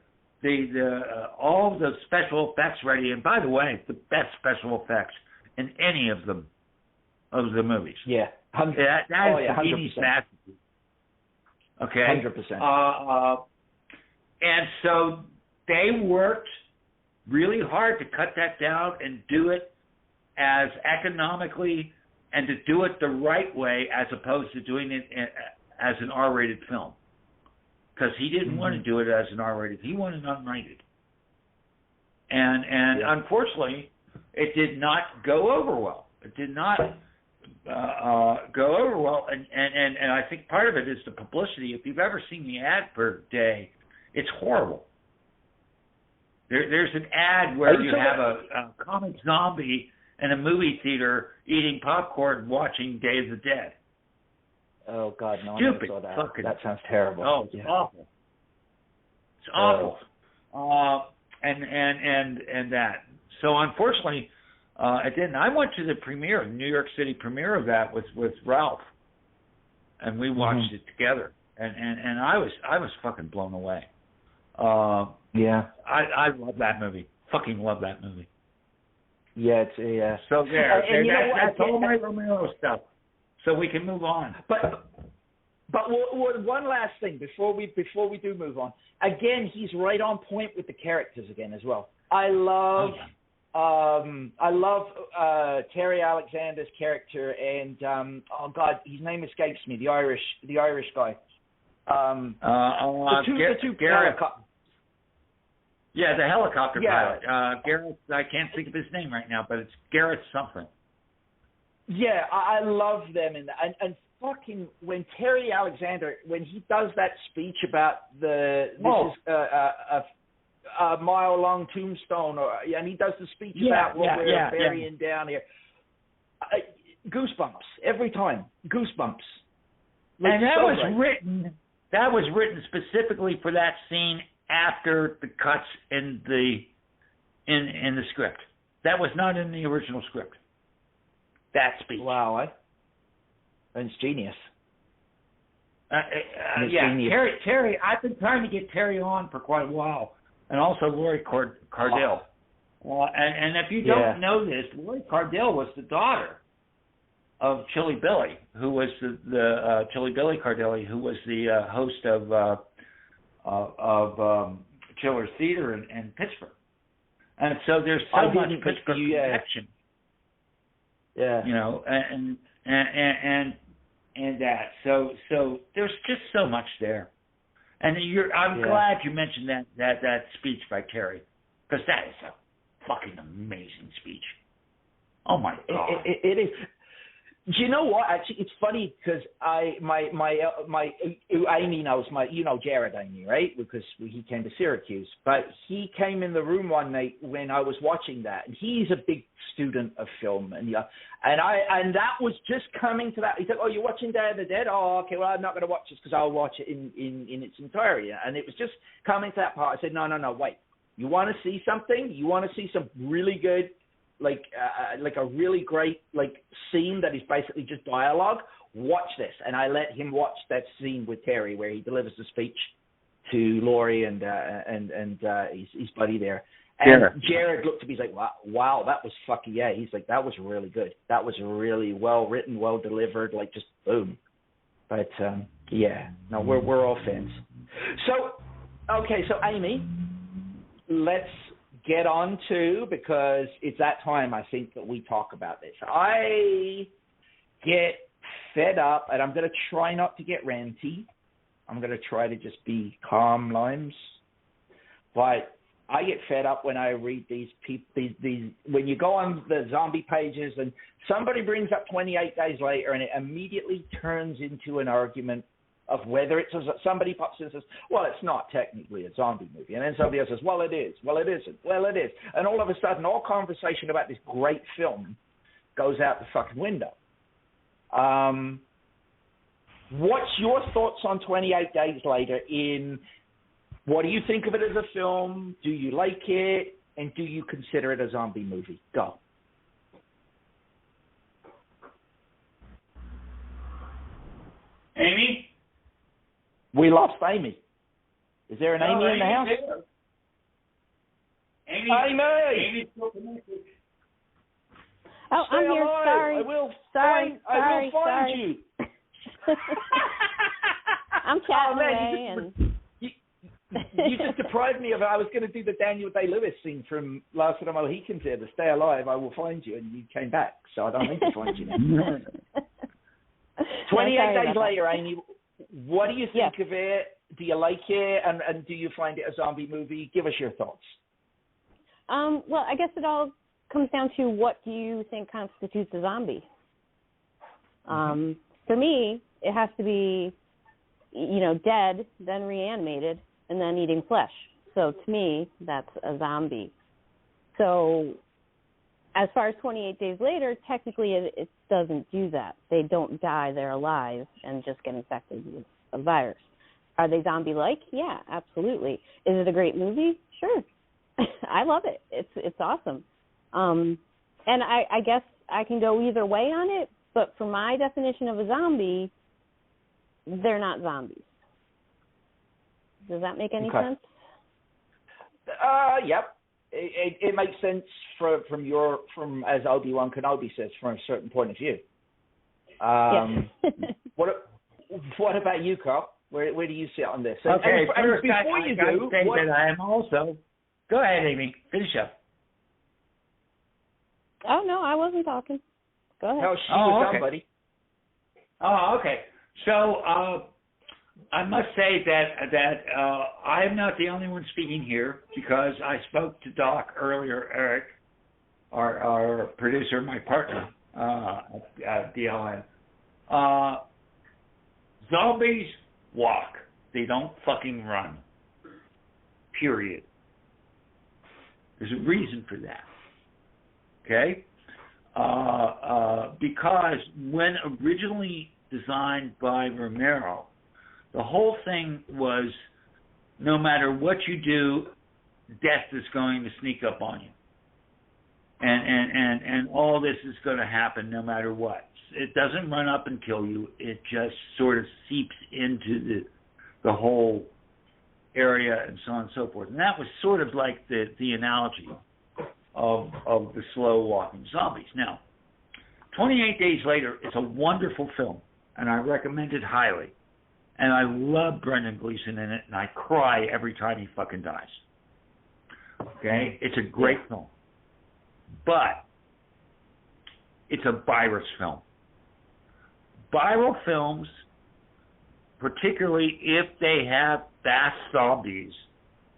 all the special effects ready, and by the way, the best special effects in any of them of the movies. Yeah, that is Savini's masterpiece. Okay, 100%. And so they worked really hard to cut that down and do it as economically and to do it the right way, as opposed to doing it as an R-rated film. Because he didn't want to do it as an R-rated. He wanted unrated. And unfortunately, it did not go over well. It did not go over well. And I think part of it is the publicity. If you've ever seen the ad for Day, it's horrible. There's an ad where you have a comic zombie in a movie theater eating popcorn watching Day of the Dead. Oh, God, no, Stupid. I never saw that. That sounds terrible. Oh, it's awful. It's awful. And that. So, unfortunately, it didn't. I went to the premiere, New York City premiere of that with Ralph, and we watched it together. And I was fucking blown away. Yeah. I love that movie. Fucking love that movie. Yeah, it's So that's all my Romero stuff. So we can move on. But one last thing before we do move on. Again, he's right on point with the characters again as well. I love Terry Alexander's character, and oh God, his name escapes me. The Irish guy. The two Garrett. Yeah, the helicopter pilot. Garrett, I can't think of his name right now, but it's Garrett something. Yeah, I love them in that. And fucking when Terry Alexander, when he does that speech about this is a mile-long tombstone, and he does the speech about what we're burying down here. Goosebumps every time. Goosebumps. And that was written specifically for that scene after the cuts in the script. That was not in the original script. That speech. Wow, that's genius. Genius. Terry. I've been trying to get Terry on for quite a while, and also Lori Cardell. And if you don't know this, Lori Cardell was the daughter of Chili Billy, who was the Chili Billy Cardelli, who was the host of Chiller's Theater in Pittsburgh. And so there's so much Pittsburgh connection. Yeah. And that. So there's just so much there. And I'm glad you mentioned that speech by Terry, because that is a fucking amazing speech. Oh my God. It is. Do you know what? Actually, it's funny because my Amy knows Jared Amy, right? Because he came to Syracuse, but he came in the room one night when I was watching that, and he's a big student of film, and that was just coming to that. He said, "Oh, you're watching Day of the Dead? Oh, okay. Well, I'm not going to watch this because I'll watch it in its entirety." And it was just coming to that part. I said, "No, wait. You want to see something? You want to see some really good." Like a really great scene that is basically just dialogue. Watch this, and I let him watch that scene with Terry where he delivers the speech to Laurie and his buddy there. And Jared looked at me, he's like, "Wow, that was fucking yeah." He's like, "That was really good. That was really well written, well delivered, like just boom." But no, we're all fans. So okay, so Amy, let's get on to, because it's that time I think that we talk about this. I get fed up, and I'm going to try not to get ranty. I'm going to try to just be calm limes. But I get fed up when I read these when you go on the zombie pages and somebody brings up 28 days later and it immediately turns into an argument of whether it's somebody pops in and says, "Well, it's not technically a zombie movie," and then somebody else says, "Well, it is. Well, it isn't. Well, it is," and all of a sudden, all conversation about this great film goes out the fucking window. what's your thoughts on 28 Days Later? What do you think of it as a film? Do you like it? And do you consider it a zombie movie? Go. Amy? We lost Amy. Is there an Amy in the house? Amy? Amy! Still connected. Oh, Stay I'm here. alive. Sorry. I will Sorry. find you. I'm chatting away You just deprived me of it. I was going to do the Daniel Day-Lewis scene from Last of the Mohicans here, to Stay Alive, I will find you, and you came back, so I don't need to find you now. 28 Days Later, Amy, what do you think of it? Do you like it, and do you find it a zombie movie? Give us your thoughts. Well, I guess it all comes down to what do you think constitutes a zombie. For me, it has to be, dead, then reanimated, and then eating flesh. So to me, that's a zombie. So as far as 28 Days Later, technically it doesn't do that. They don't die, they're alive and just get infected with a virus. Are they zombie-like? Yeah, absolutely. Is it a great movie? Sure. I love it. It's awesome. And I guess I can go either way on it, but for my definition of a zombie, they're not zombies. Does that make any sense? Yep. It makes sense from as Obi-Wan Kenobi says, from a certain point of view. What about you, Carl? Where do you sit on this? Okay, and before you do, that I am also. Go ahead, Amy. Finish up. Oh no, I wasn't talking. Go ahead. No, she was somebody. Oh, okay. So I must say that I am not the only one speaking here, because I spoke to Doc earlier, Eric, our producer, my partner at DLN. Zombies walk. They don't fucking run. Period. There's a reason for that. Okay? Because when originally designed by Romero, the whole thing was, no matter what you do, death is going to sneak up on you. And all this is going to happen no matter what. It doesn't run up and kill you. It just sort of seeps into the whole area and so on and so forth. And that was sort of like the analogy of the slow walking zombies. Now, 28 Days Later is a wonderful film, and I recommend it highly. And I love Brendan Gleeson in it, and I cry every time he fucking dies. Okay? It's a great film. But it's a virus film. Viral films, particularly if they have fast zombies,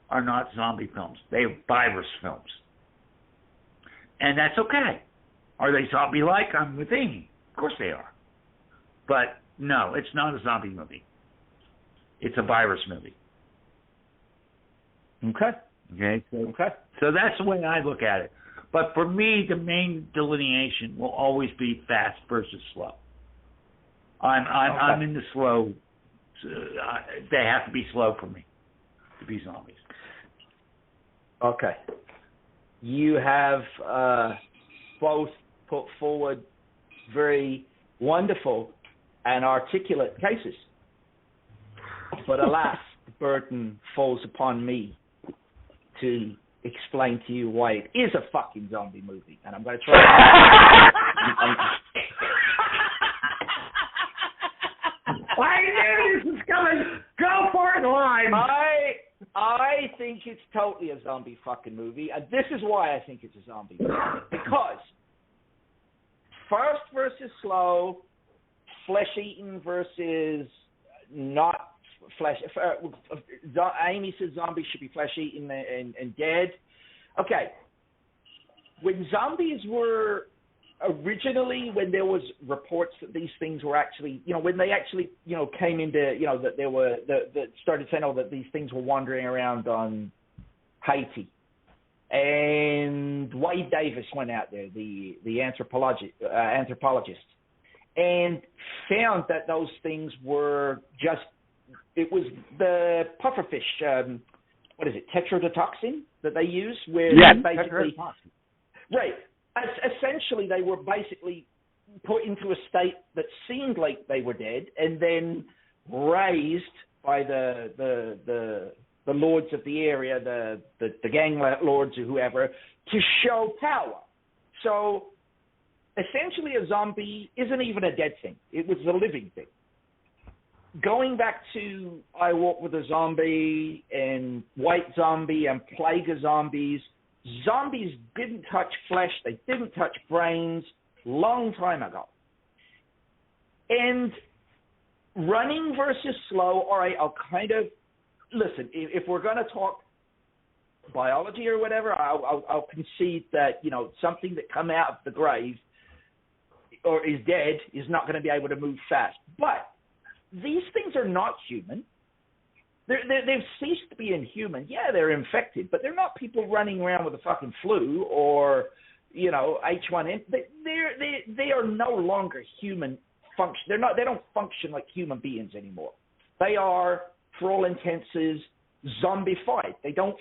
are not zombie films. They're virus films. And that's okay. Are they zombie-like? I'm with Amy. Of course they are. But no, it's not a zombie movie. It's a virus movie. Okay. So that's the way I look at it. But for me, the main delineation will always be fast versus slow. I'm in the slow. They have to be slow for me to be zombies. Okay. You have both put forward very wonderful and articulate cases. But alas, the burden falls upon me to explain to you why it is a fucking zombie movie. And I'm going to try. I knew this was coming. Go for it, line. I think it's totally a zombie fucking movie. And this is why I think it's a zombie movie. Because fast versus slow, flesh-eaten versus not flesh. Amy says zombies should be flesh-eaten and dead. Okay. When zombies were originally, when there was reports that these things were actually, when they actually, came into, that there were, that started saying, that these things were wandering around on Haiti. And Wade Davis went out there, the anthropologist, and found that those things were just, it was the pufferfish, what is it, tetrodotoxin that they use? Where basically, right. Essentially, they were basically put into a state that seemed like they were dead, and then raised by the lords of the area, the gang lords or whoever, to show power. So essentially, a zombie isn't even a dead thing. It was a living thing. Going back to I Walk with a Zombie and White Zombie and Plague of Zombies, zombies didn't touch flesh. They didn't touch brains long time ago. And running versus slow, all right, I'll kind of, listen, if we're going to talk biology or whatever, I'll concede that, you know, something that come out of the grave or is dead is not going to be able to move fast. But these things are not human. They've ceased to be inhuman. Yeah, they're infected, but they're not people running around with a fucking flu or, you know, H1N. They are no longer human function. They don't function like human beings anymore. They are, for all intents, zombified. They don't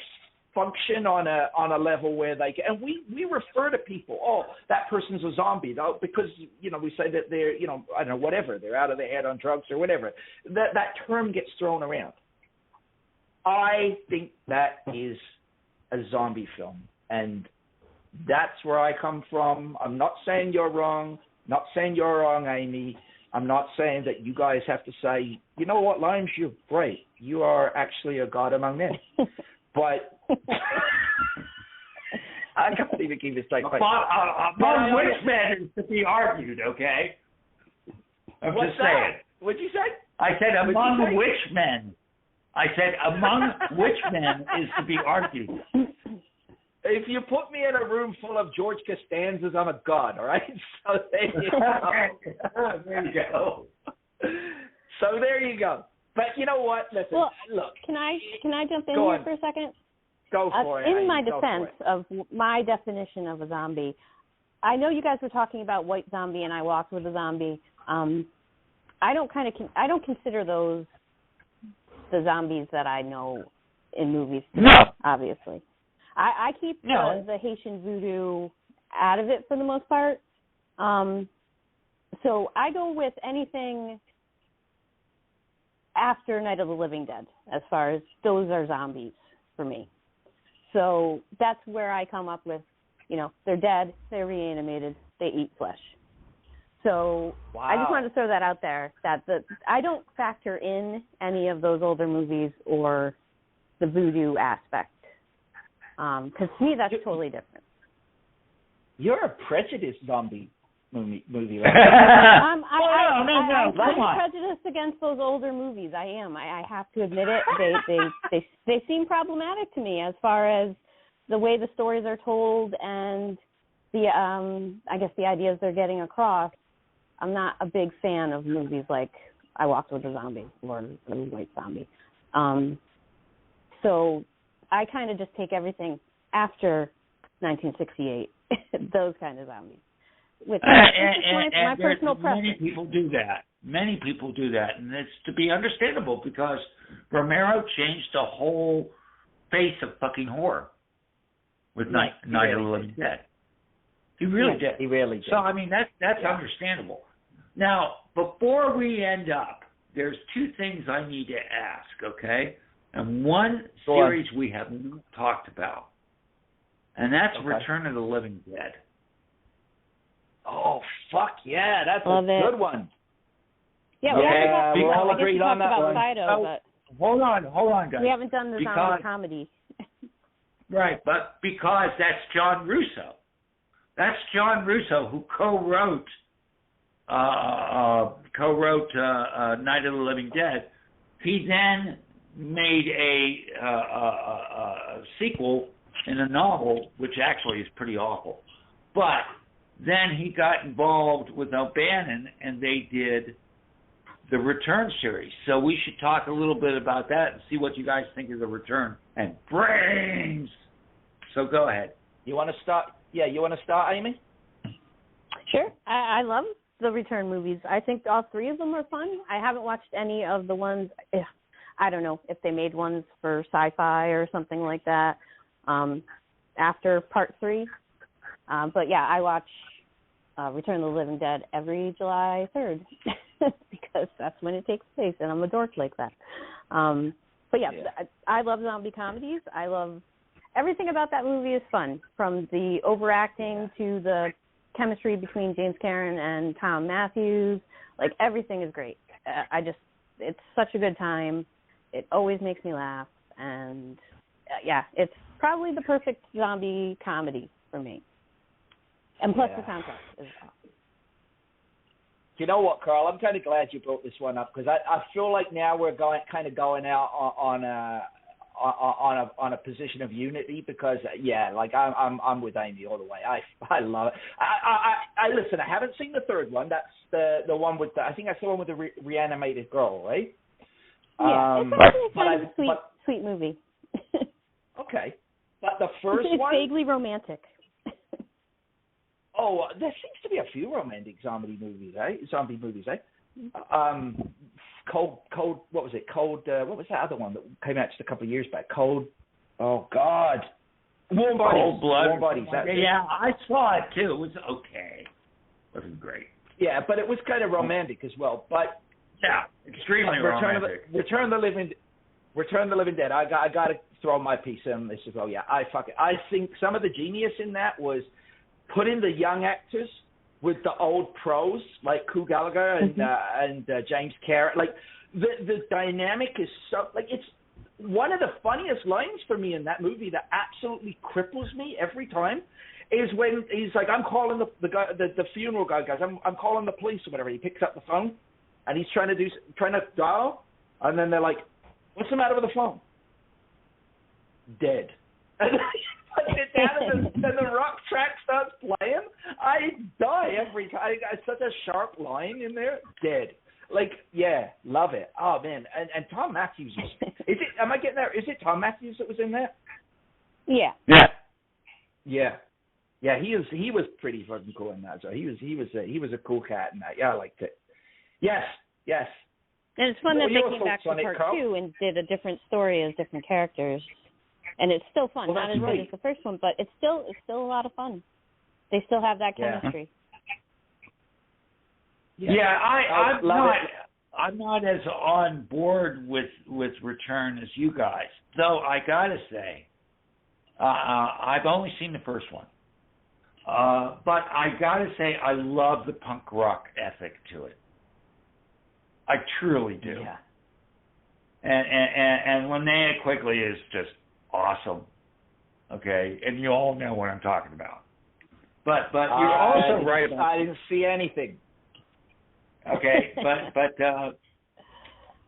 function on a level where they can, and we refer to people, oh, that person's a zombie, though, because, you know, we say that they're, you know, I don't know, whatever, they're out of their head on drugs or whatever. That term gets thrown around. I think that is a zombie film, and that's where I come from. I'm not saying you're wrong. Not saying you're wrong, Amy. I'm not saying that you guys have to say, you know what, Limes, you're great. You are actually a god among men. But I can't even keep a straight face. Among which men is to be argued, okay? I'm What's just that? saying. What'd you say? I said among which men. I said among which men is to be argued. If you put me in a room full of George Costanzas, I'm a god, all right? So there you go. There you go. So there you go. But you know what? Listen, well, look. Can I jump in Go here on. for a second? Go for it. In my defense of my definition of a zombie, I know you guys were talking about White Zombie and I Walked with a Zombie. I don't consider those the zombies that I know in movies today, obviously. I keep the Haitian voodoo out of it for the most part. So I go with anything after Night of the Living Dead, as far as those are zombies for me. So that's where I come up with, you know, they're dead, they're reanimated, they eat flesh. So I just wanted to throw that out there, that I don't factor in any of those older movies or the voodoo aspect, because to me that's totally different. You're a prejudiced zombie movie. I'm prejudiced against those older movies. I am. I have to admit it. They seem problematic to me as far as the way the stories are told and the I guess the ideas they're getting across. I'm not a big fan of movies like I Walked with a Zombie or The White Zombie. So I kind of just take everything after 1968, those kind of zombies. My personal preference. Many people do that. And it's to be understandable because Romero changed the whole face of fucking horror with Night of the Living Dead. He really did. He really did. So I mean that's understandable. Now, before we end up, there's two things I need to ask, okay? And one series we have not talked about, and that's Return of the Living Dead. Oh, fuck yeah, that's a good one. Yeah, we all agreed on that one. Fido, but hold on, guys. We haven't done the zombie comedy. Right, but because that's John Russo. That's John Russo who co-wrote Night of the Living Dead. He then made a sequel in a novel, which actually is pretty awful. But then he got involved with O'Bannon, and they did the Return series. So we should talk a little bit about that and see what you guys think of the Return and Brains. So go ahead. You want to start? Yeah, you want to start, Amy? Sure. I love the Return movies. I think all three of them are fun. I haven't watched any of the ones. I don't know if they made ones for Sci-Fi or something like that after Part 3. But yeah, I watch Return of the Living Dead every July 3rd because that's when it takes place, and I'm a dork like that. But yeah, I love zombie comedies. I love everything about that movie is fun, from the overacting to the chemistry between James Caan and Tom Matthews. Like, everything is great. It's such a good time. It always makes me laugh, and yeah, it's probably the perfect zombie comedy for me. And plus the soundtrack is awesome. You know what, Carl? I'm kind of glad you brought this one up, because I feel like now we're going out on a position of unity, because like I'm with Amy all the way. I love it. I listen. I haven't seen the third one. That's the one with I think that's the one with the reanimated girl, right? Yeah, it's actually kind of a sweet movie. Okay, but the first one, it's vaguely romantic. Oh, there seems to be a few romantic zombie movies, eh? Cold. What was it? Cold. What was that other one that came out just a couple of years back? Cold. Oh God. Warm Bodies. Cold Blood. Warm Bodies. Yeah, I saw it too. It was okay. It wasn't great. Yeah, but it was kind of romantic as well. But yeah, extremely romantic. Return of the Living Dead. I got to throw my piece in this as well. Yeah, I think some of the genius in that was putting the young actors with the old pros like Hugh Gallagher and James Caan. Like the dynamic is so, like, it's one of the funniest lines for me in that movie that absolutely cripples me every time is when he's like, I'm calling the guy, the funeral guy, guys. I'm calling the police or whatever. He picks up the phone and he's trying to dial, and then they're like, what's the matter with the phone? Dead. And then the rock track starts playing. I die every time. It's such a sharp line in there. Dead. Like, yeah, love it. Oh man, and Tom Matthews is it? Am I getting there? Is it Tom Matthews that was in there? Yeah. Yeah. He was pretty fucking cool in that. So he was a cool cat in that. Yeah, I liked it. Yes. And it's fun that they came back to part 2 and did a different story as different characters. And it's still fun. Well, not as good as the first one, but it's still a lot of fun. They still have that chemistry. I'm not as on board with Return as you guys. Though I gotta say, I've only seen the first one. But I gotta say, I love the punk rock ethic to it. I truly do. Yeah. And Linnea Quigley is just awesome. Okay, and you all know what I'm talking about. But you're also right about. I didn't see anything. Okay,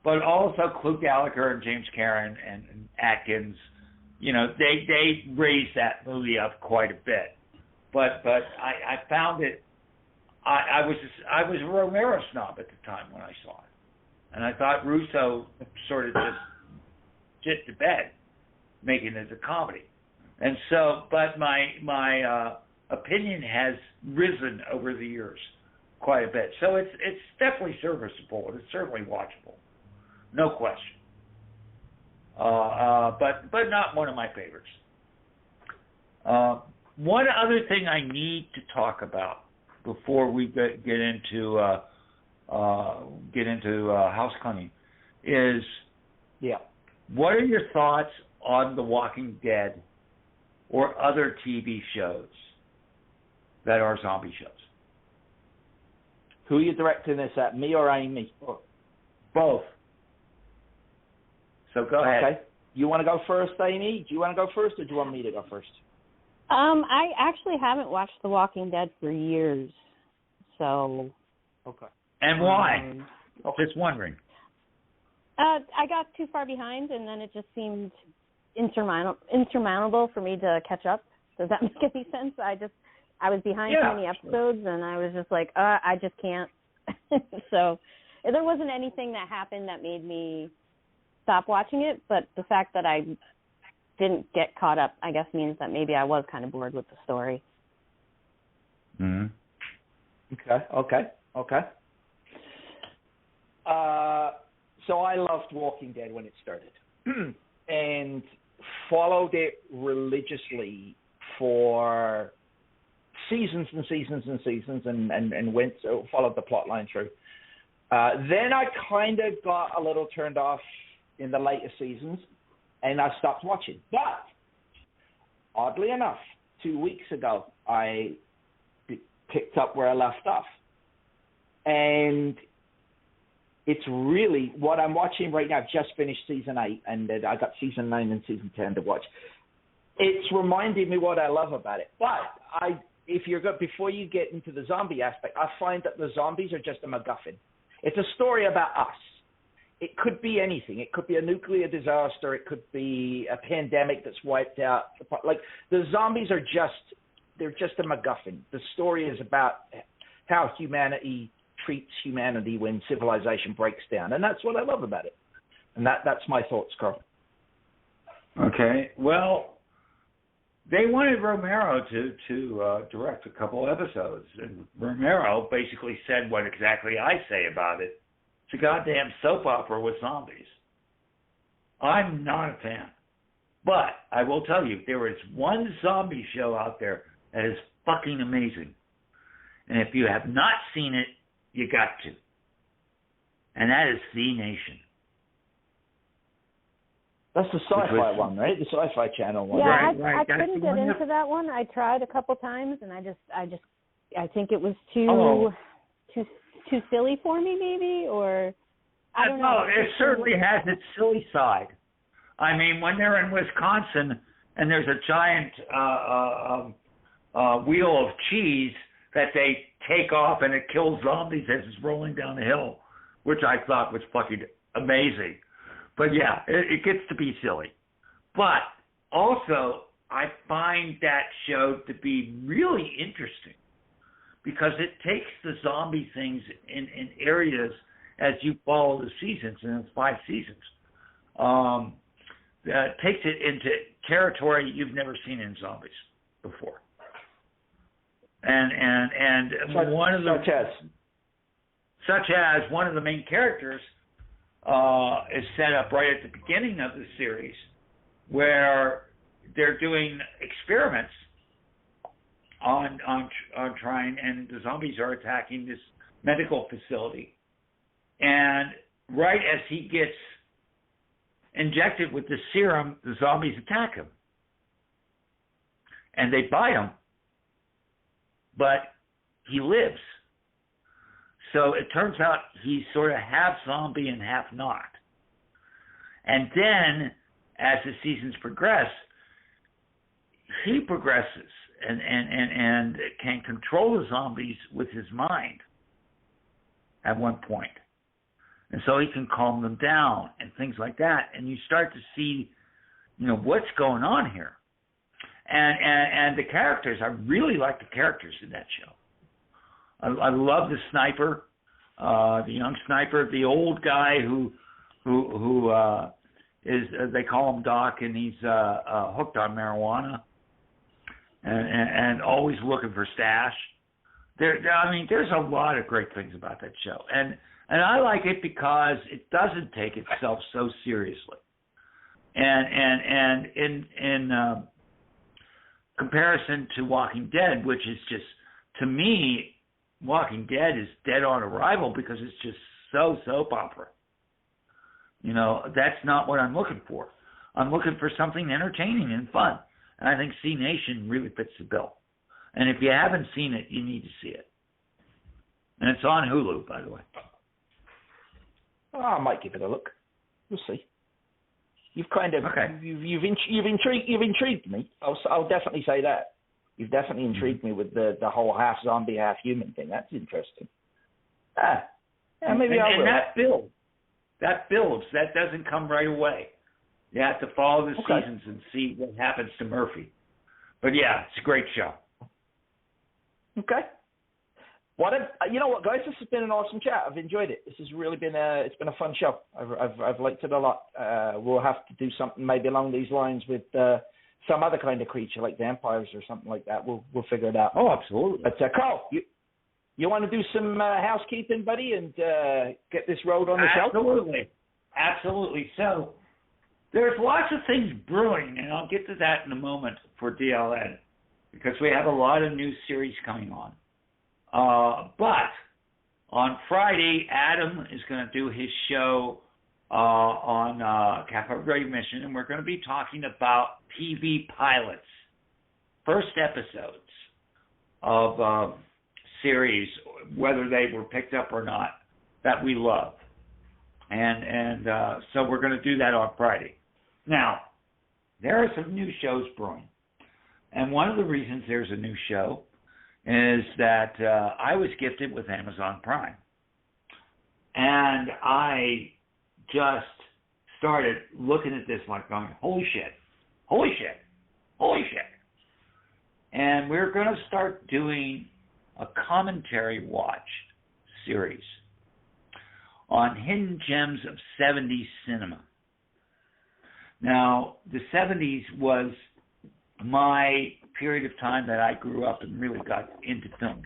but also Hugh Gallagher and James Caan and Atkins, you know, they raised that movie up quite a bit. But I found it. I was a Romero snob at the time when I saw it, and I thought Russo sort of just shit to bed, making it a comedy. And so, but my opinion has risen over the years quite a bit. So it's definitely serviceable, and it's certainly watchable, no question. But not one of my favorites. One other thing I need to talk about before we get into house cleaning is, what are your thoughts on The Walking Dead or other TV shows that are zombie shows? Who are you directing this at, me or Amy? Both. So go ahead. Okay. You want to go first, Amy? Do you want to go first, or do you want me to go first? I actually haven't watched The Walking Dead for years, so. Okay. And why? Just wondering. I got too far behind, and then it just seemed insurmountable for me to catch up. Does that make any sense? I was behind so many episodes, and I was just like, I just can't. So there wasn't anything that happened that made me stop watching it, but the fact that I didn't get caught up, I guess, means that maybe I was kind of bored with the story. Mm-hmm. Okay. Okay. So I loved Walking Dead when it started, and followed it religiously for seasons and seasons and seasons, and followed the plot line through. Then I kind of got a little turned off in the later seasons, and I stopped watching. But oddly enough, 2 weeks ago, I picked up where I left off, and it's really what I'm watching right now. I've just finished season 8, and I got season 9 and season 10 to watch. It's reminding me what I love about it. But before you get into the zombie aspect, I find that the zombies are just a MacGuffin. It's a story about us. It could be anything. It could be a nuclear disaster. It could be a pandemic that's wiped out. Like, the zombies are they're just a MacGuffin. The story is about how humanity treats humanity when civilization breaks down, and that's what I love about it. And that's my thoughts, Carl. Okay. Well, they wanted Romero to direct a couple episodes, and Romero basically said what exactly I say about it. It's a goddamn soap opera with zombies. I'm not a fan. But I will tell you, there is one zombie show out there that is fucking amazing. And if you have not seen it, you got to. And that is Z Nation. That's the sci-fi one, right? The Sci-Fi Channel one. Yeah, right. I couldn't get into that one. I tried a couple times, and I think it was too silly for me, maybe, or I don't know. It certainly has its silly side. I mean, when they're in Wisconsin and there's a giant wheel of cheese that they take off and it kills zombies as it's rolling down the hill, which I thought was fucking amazing. But yeah, it gets to be silly. But also, I find that show to be really interesting because it takes the zombie things in areas as you follow the seasons, and it's 5 seasons. Takes it into territory you've never seen in zombies before. And such as one of the main characters is set up right at the beginning of the series, where they're doing experiments on trying, and the zombies are attacking this medical facility. And right as he gets injected with the serum, the zombies attack him, and they bite him, but he lives. So it turns out he's sort of half zombie and half not. And then, as the seasons progress, he progresses and can control the zombies with his mind at one point. And so he can calm them down and things like that. And you start to see, what's going on here. And the characters, I really like the characters in that show. I love the sniper, the young sniper, the old guy who is, they call him Doc, and he's hooked on marijuana and always looking for stash. There's a lot of great things about that show, and I like it because it doesn't take itself so seriously. And in comparison to Walking Dead, which is just, to me, Walking Dead is dead on arrival because it's just so soap opera. That's not what I'm looking for. I'm looking for something entertaining and fun. And I think Z Nation really fits the bill. And if you haven't seen it, you need to see it. And it's on Hulu, by the way. Oh, I might give it a look. We'll see. You've kind of you've intrigued me. I'll definitely say that. You've definitely intrigued me with the whole half zombie, half human thing. That's interesting. Maybe I will. And that builds. That doesn't come right away. You have to follow the seasons and see what happens to Murphy. But yeah, it's a great show. Okay. You know what, guys? This has been an awesome chat. I've enjoyed it. This has really been a fun show. I've liked it a lot. We'll have to do something maybe along these lines with some other kind of creature like vampires or something like that. We'll figure it out. Oh, absolutely. But Carl, You want to do some housekeeping, buddy, and get this road on the show? Absolutely. So there's lots of things brewing, and I'll get to that in a moment for DLN, because we have a lot of new series coming on. But on Friday, Adam is going to do his show on Catholic Radio Mission, and we're going to be talking about TV pilots, first episodes of series, whether they were picked up or not, that we love. And so we're going to do that on Friday. Now, there are some new shows brewing. And one of the reasons there's a new show is that I was gifted with Amazon Prime. And I just started looking at this like going, holy shit. And we're going to start doing a commentary watch series on hidden gems of 70s cinema. Now, the 70s was my period of time that I grew up and really got into films.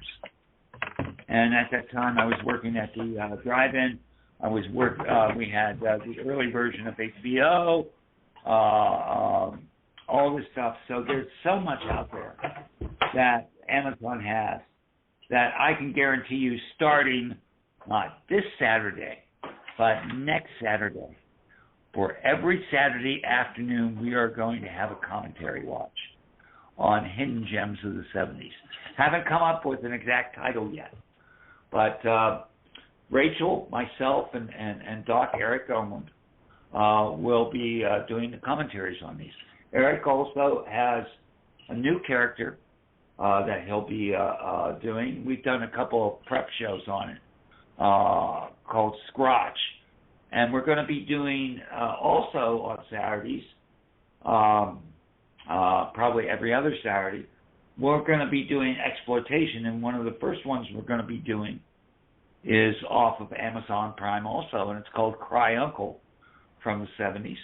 And at that time, I was working at the drive-in. We had the early version of HBO, all this stuff. So there's so much out there that Amazon has that I can guarantee you, starting not this Saturday, but next Saturday, for every Saturday afternoon, we are going to have a commentary watch on hidden gems of the 70s. Haven't come up with an exact title yet, but Rachel, myself, and Doc Eric Omland will be doing the commentaries on these. Eric also has a new character that he'll be doing. We've done a couple of prep shows on it called Scrotch. And we're going to be doing also on Saturdays, probably every other Saturday, we're going to be doing exploitation. And one of the first ones we're going to be doing is off of Amazon Prime also, and it's called Cry Uncle from the 70s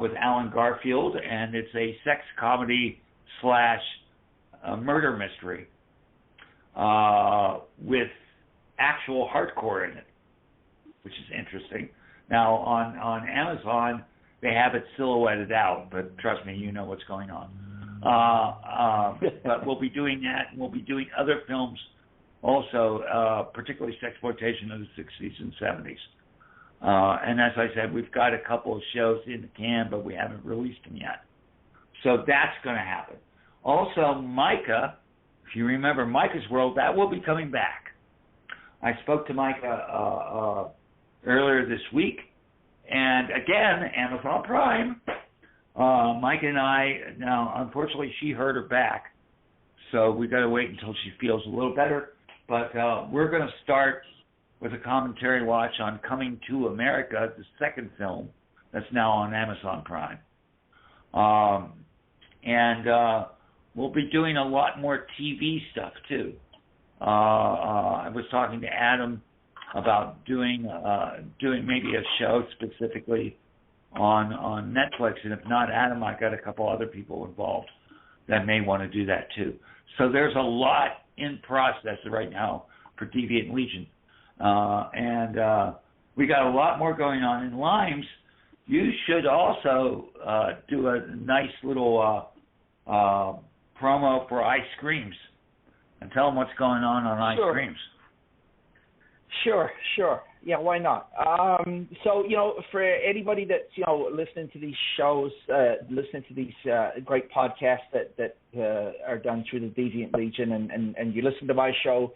with Alan Garfield. And it's a sex comedy / murder mystery with actual hardcore in it, which is interesting. Now, on Amazon, they have it silhouetted out, but trust me, you know what's going on. But we'll be doing that, and we'll be doing other films also, particularly sexploitation of the 60s and 70s. And as I said, we've got a couple of shows in the can, but we haven't released them yet. So that's going to happen. Also, Micah, if you remember Micah's World, that will be coming back. I spoke to Micah earlier this week, and again, Amazon Prime. Micah and I, now, unfortunately, she hurt her back, so we've got to wait until she feels a little better. But we're going to start with a commentary watch on Coming to America, the second film that's now on Amazon Prime. And we'll be doing a lot more TV stuff, too. I was talking to Adam about doing maybe a show specifically on Netflix, and if not Adam, I got a couple other people involved that may want to do that too. So there's a lot in process right now for Deviant Legion, and we got a lot more going on in Limes. You should also do a nice little promo for Ice Creams and tell them what's going on Ice Creams. Sure. Yeah, why not? So, for anybody that's, listening to these shows, listening to these great podcasts that are done through the Deviant Legion, and you listen to my show,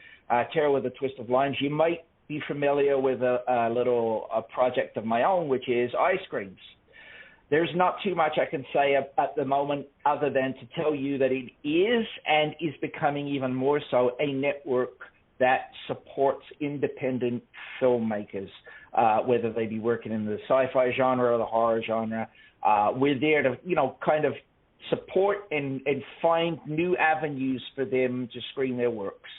Terror with a Twist of Limes, you might be familiar with a little project of my own, which is Ice Creams. There's not too much I can say at the moment other than to tell you that it is and is becoming even more so a network that supports independent filmmakers, whether they be working in the sci-fi genre or the horror genre. We're there to, kind of support and find new avenues for them to screen their works.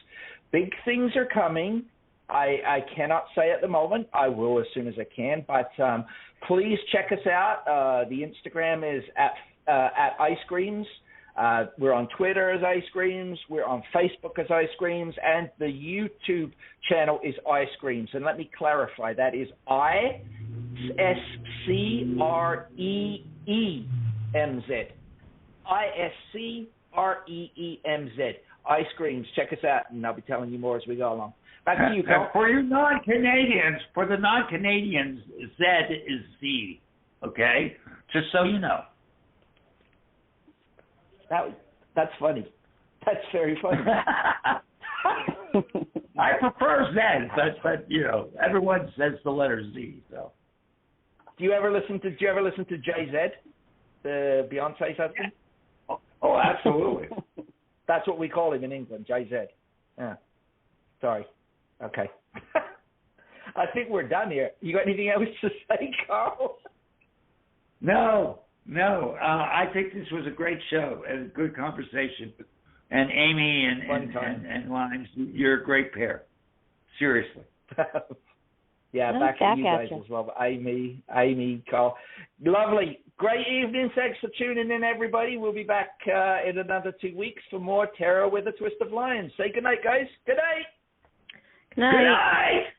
Big things are coming. I cannot say at the moment. I will as soon as I can. But please check us out. The Instagram is at Ice Creams. We're on Twitter as Ice Creams. We're on Facebook as Ice Creams. And the YouTube channel is Ice Creams. And let me clarify, that is ISCREEMZ. ISCREEMZ. Ice Creams. Check us out, and I'll be telling you more as we go along. Back to you, Carl. For the non-Canadians, Z is Z, okay? Just so you know. That's funny. That's very funny. I prefer Z, but you know, everyone says the letter Z. So. Did you ever listen to Jay-Z, the Beyonce's husband? Oh, absolutely. That's what we call him in England, Jay-Z. Yeah. Sorry. Okay. I think we're done here. You got anything else to say, Carl? No. I think this was a great show and a good conversation. And Amy and Limes, you're a great pair. Seriously. Yeah, No, back at you guys you. as well. Amy, Carl. Lovely. Great evening. Thanks for tuning in, everybody. We'll be back in another 2 weeks for more Terror with a Twist of Lions. Say goodnight, guys. Good night. Good night. Good night.